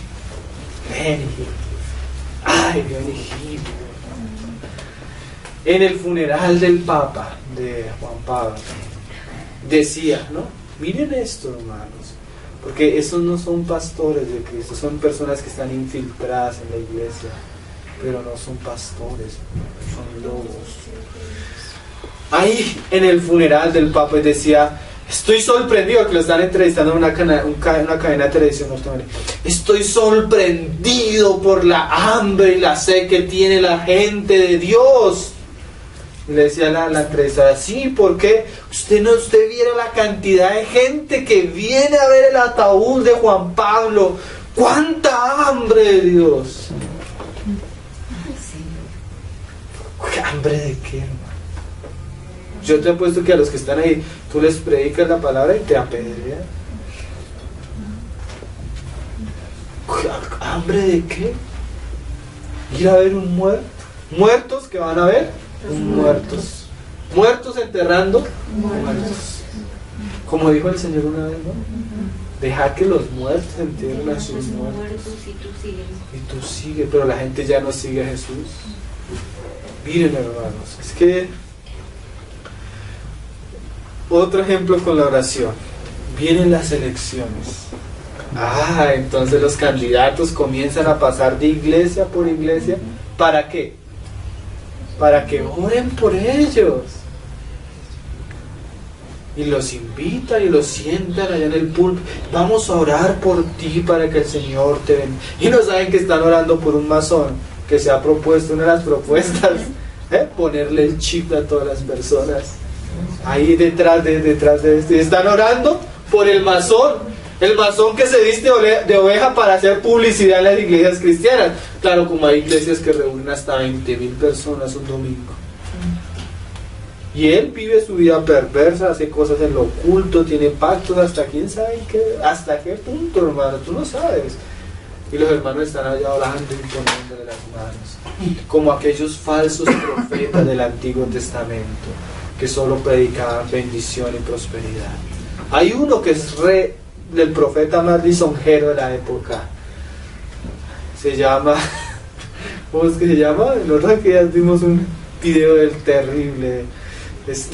Ay, Benny Hill. En el funeral del Papa, de Juan Pablo, decía, ¿no? Miren esto, hermanos, porque esos no son pastores de Cristo, son personas que están infiltradas en la iglesia, pero no son pastores, son lobos. Ahí en el funeral del Papa decía, estoy sorprendido, que lo están entrevistando en una cadena de televisión norteamericana. Estoy sorprendido por la hambre y la sed que tiene la gente de Dios. Y le decía la entrevistada, sí, porque usted viera la cantidad de gente que viene a ver el ataúd de Juan Pablo. ¡Cuánta hambre de Dios! ¿Hambre de qué, hermano? Yo te apuesto que a los que están ahí, tú les predicas la palabra y te apedrean. ¿Hambre de qué? Ir a ver un muerto. Muertos que van a ver, muertos. Muertos enterrando, muertos. Como dijo el Señor una vez, ¿no? Deja que los muertos entierren a sus muertos. Y tú sigues, pero la gente ya no sigue a Jesús. Miren, hermanos, es que otro ejemplo con la oración. Vienen las elecciones. Entonces los candidatos comienzan a pasar de iglesia por iglesia. ¿Para qué? Para que oren por ellos. Y los invitan y los sientan allá en el púlpito. Vamos a orar por ti para que el Señor te bendiga. Y no saben que están orando por un masón que se ha propuesto, una de las propuestas, ponerle el chip a todas las personas. Ahí detrás de esto. Y están orando por el masón que se viste de oveja para hacer publicidad en las iglesias cristianas. Claro, como hay iglesias que reúnen hasta 20,000 personas un domingo. Y él vive su vida perversa, hace cosas en lo oculto, tiene pactos hasta quién sabe hasta qué punto, hermano, tú no sabes. Y los hermanos están allá orando y poniéndole las manos, como aquellos falsos profetas del Antiguo Testamento que solo predicaban bendición y prosperidad. Hay uno que es del profeta más lisonjero de la época, se llama, ¿cómo es que se llama? Nosotros que ya vimos un video del terrible,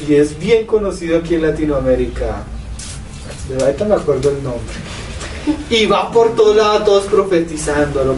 y es bien conocido aquí en Latinoamérica, ahorita me acuerdo el nombre. Y va por todos lados, todos profetizándole.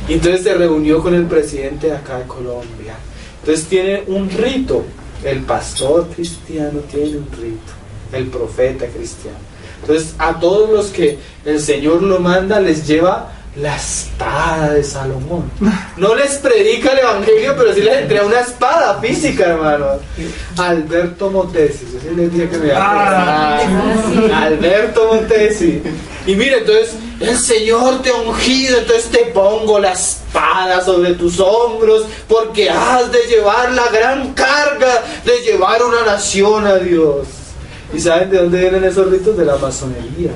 Y entonces se reunió con el presidente de acá de Colombia. Entonces tiene un rito. El pastor cristiano tiene un rito. el profeta cristiano. Entonces a todos los que el Señor lo manda les lleva la espada de Salomón. No les predica el evangelio, pero sí les entrega una espada física, hermano. Alberto Motesi, yo sí les dije que me iba a Alberto Motesi. Y mire, entonces el Señor te ha ungido, entonces te pongo la espada sobre tus hombros, porque has de llevar la gran carga de llevar una nación a Dios. ¿Y saben de dónde vienen esos ritos? De la masonería,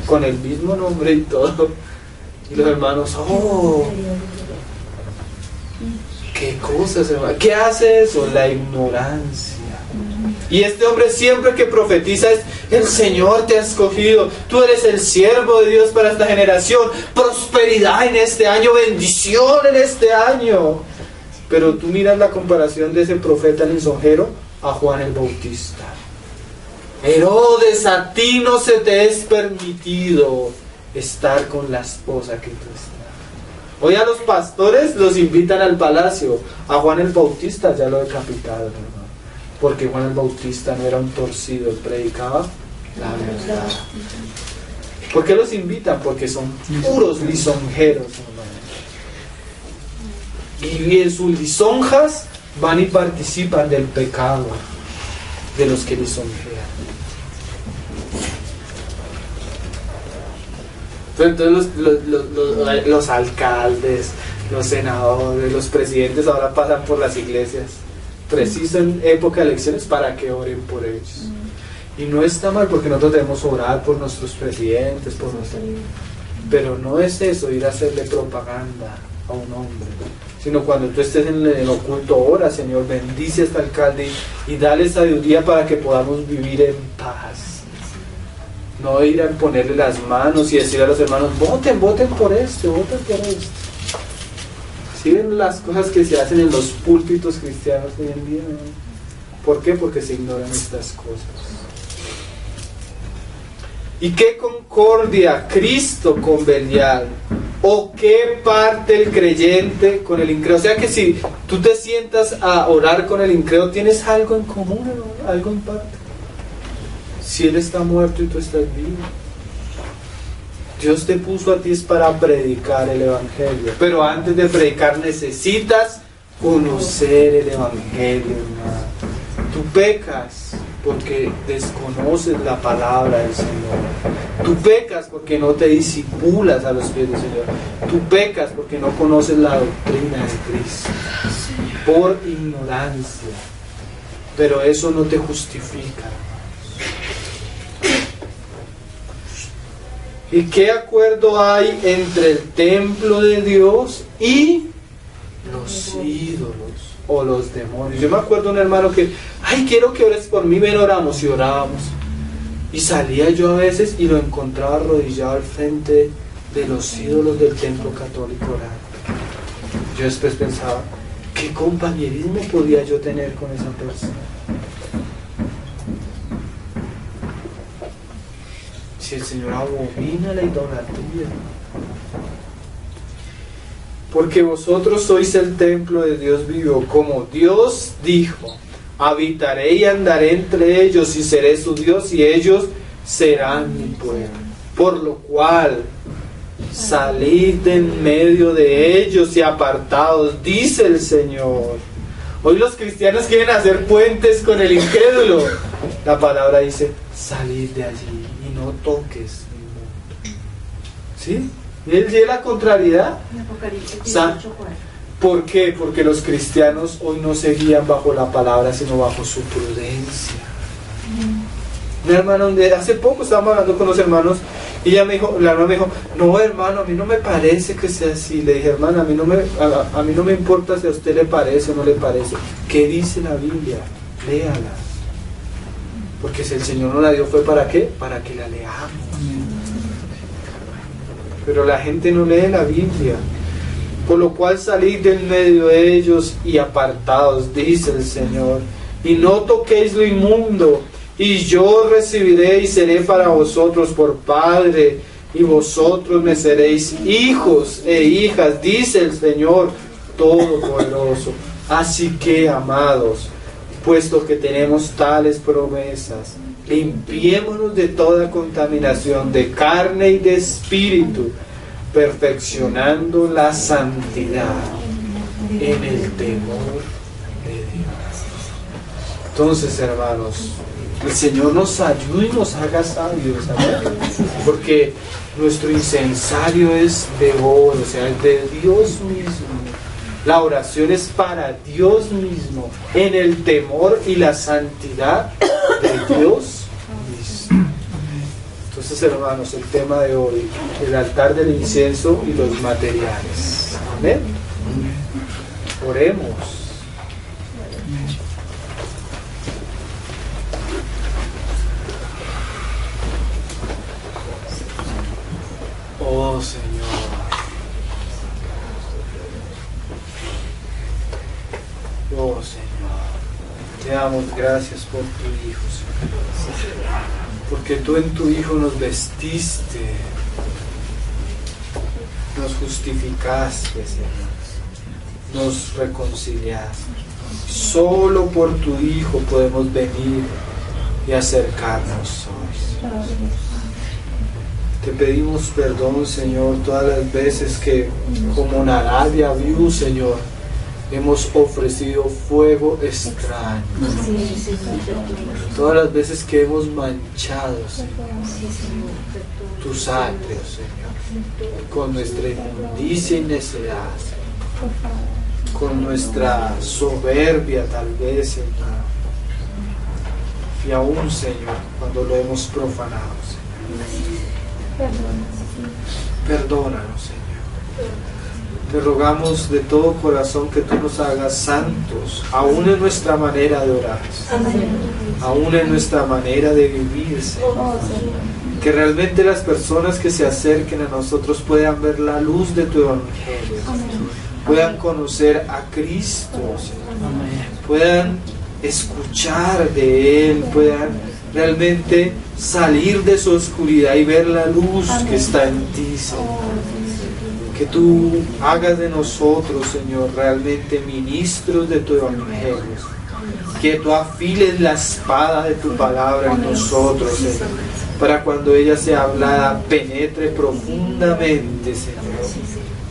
con el mismo nombre y todo. Y los hermanos, oh, qué cosas, hermano. ¿Qué hace eso? La ignorancia. Y este hombre siempre que profetiza es: el Señor te ha escogido, tú eres el siervo de Dios para esta generación, prosperidad en este año, bendición en este año. Pero tú miras la comparación de ese profeta lisonjero a Juan el Bautista. Herodes, a ti no se te es permitido estar con la esposa que tú estás. Hoy a los pastores los invitan al palacio. A Juan el Bautista ya lo decapitaron, hermano. Porque Juan el Bautista no era un torcido, él predicaba la verdad. ¿Por qué los invitan? Porque son puros lisonjeros, hermano. Y en sus lisonjas van y participan del pecado de los que lisonjean. Entonces los alcaldes, los senadores, los presidentes ahora pasan por las iglesias, preciso en época de elecciones, para que oren por ellos. Y no está mal, porque nosotros debemos orar por nuestros presidentes, por nuestros... pero no es eso, ir a hacerle propaganda a un hombre, sino cuando tú estés en el oculto, ora: Señor, bendice a este alcalde y dale sabiduría para que podamos vivir en paz. No ir a ponerle las manos y decir a los hermanos: voten por esto, voten por esto. ¿Sí ven las cosas que se hacen en los púlpitos cristianos hoy en día? ¿No? ¿Por qué? Porque se ignoran estas cosas. ¿Y qué concordia Cristo con Belial? ¿O qué parte el creyente con el incrédulo? O sea que si tú te sientas a orar con el incrédulo, tienes algo en común, ¿no? Algo en parte. Si él está muerto y tú estás vivo, Dios te puso a ti es para predicar el evangelio. Pero antes de predicar necesitas conocer el evangelio, hermano. Tú pecas porque desconoces la palabra del Señor. Tú pecas porque no te disipulas a los pies del Señor. Tú pecas porque no conoces la doctrina de Cristo, por ignorancia. Pero eso no te justifica. ¿Y qué acuerdo hay entre el templo de Dios y los ídolos o los demonios? Yo me acuerdo de un hermano que: ay, quiero que ores por mí. Ven, oramos. Y orábamos. Y salía yo a veces y lo encontraba arrodillado al frente de los ídolos del templo católico orando. Yo después pensaba: ¿qué compañerismo podía yo tener con esa persona? Si el Señor abomina la idolatría. Porque vosotros sois el templo de Dios vivo, como Dios dijo: habitaré y andaré entre ellos y seré su Dios y ellos serán mi pueblo. Por lo cual salid de en medio de ellos y apartaos, dice el Señor. Hoy los cristianos quieren hacer puentes con el incrédulo. La palabra dice: salid de allí y no toques mi mundo. ¿Sí? ¿Y él tiene la contrariedad? ¿Por qué? Porque los cristianos hoy no se guían bajo la palabra, sino bajo su prudencia. Un hermano, hace poco estábamos hablando con los hermanos y la hermana me dijo: no, hermano, a mí no me parece que sea así. Le dije: hermana, a mí no me importa si a usted le parece o no le parece. ¿Qué dice la Biblia? Léala. Porque si el Señor no la dio, ¿fue para qué? Para que la leamos. Pero la gente no lee la Biblia. Por lo cual salid del medio de ellos y apartaos, dice el Señor, y no toquéis lo inmundo, y yo recibiré y seré para vosotros por Padre, y vosotros me seréis hijos e hijas, dice el Señor Todopoderoso. Así que, amados, puesto que tenemos tales promesas, Limpiémonos de toda contaminación de carne y de espíritu, perfeccionando la santidad en el temor de Dios. Entonces, hermanos, el Señor nos ayude y nos haga sabios, ¿sabes? Porque nuestro incensario es de oro, o sea, es de Dios mismo. La oración es para Dios mismo, en el temor y la santidad de Dios mismo. Entonces, hermanos, el tema de hoy, el altar del incienso y los materiales. Amén. Oremos. Oh Señor, oh Señor, te damos gracias por tu Hijo, Señor, porque tú en tu Hijo nos vestiste, nos justificaste, Señor, nos reconciliaste. Solo por tu Hijo podemos venir y acercarnos hoy. Te pedimos perdón, Señor, todas las veces que, como Nadab y Abiú, Señor, hemos ofrecido fuego extraño. Todas las veces que hemos manchado, Señor, tus atrios, Señor, con nuestra inmundicia y necedad, con nuestra soberbia, tal vez, Señor, y aún, Señor, cuando lo hemos profanado, Señor. Perdónanos, Señor. Te rogamos de todo corazón que tú nos hagas santos, aún en nuestra manera de orar, aún en nuestra manera de vivir, Señor. Que realmente las personas que se acerquen a nosotros puedan ver la luz de tu Evangelio, puedan conocer a Cristo, Señor. Puedan escuchar de Él, puedan realmente salir de su oscuridad y ver la luz que está en ti, Señor. Que tú hagas de nosotros, Señor, realmente ministros de tu Evangelio. Que tú afiles la espada de tu palabra en nosotros, Señor, para cuando ella sea hablada penetre profundamente, Señor,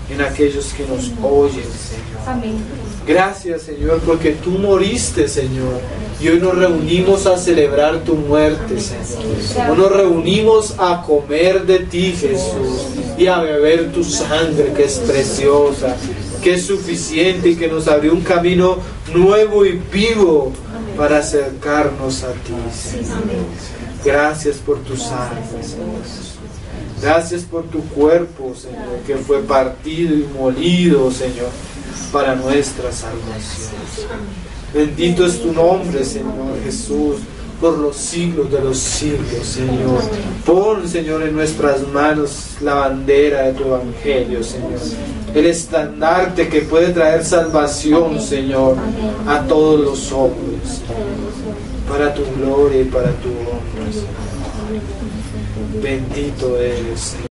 en aquellos que nos oyen, Señor. Gracias, Señor, porque tú moriste, Señor, y hoy nos reunimos a celebrar tu muerte, Señor. Hoy nos reunimos a comer de ti, Jesús, y a beber tu sangre, que es preciosa, que es suficiente y que nos abrió un camino nuevo y vivo para acercarnos a ti, Señor. Gracias por tu sangre, Señor. Gracias por tu cuerpo, Señor, que fue partido y molido, Señor, para nuestra salvación. Bendito es tu nombre, Señor Jesús, por los siglos de los siglos, Señor. Pon, Señor, en nuestras manos la bandera de tu Evangelio, Señor. El estandarte que puede traer salvación, Señor, a todos los hombres, para tu gloria y para tu honra, Señor. Bendito eres, Señor.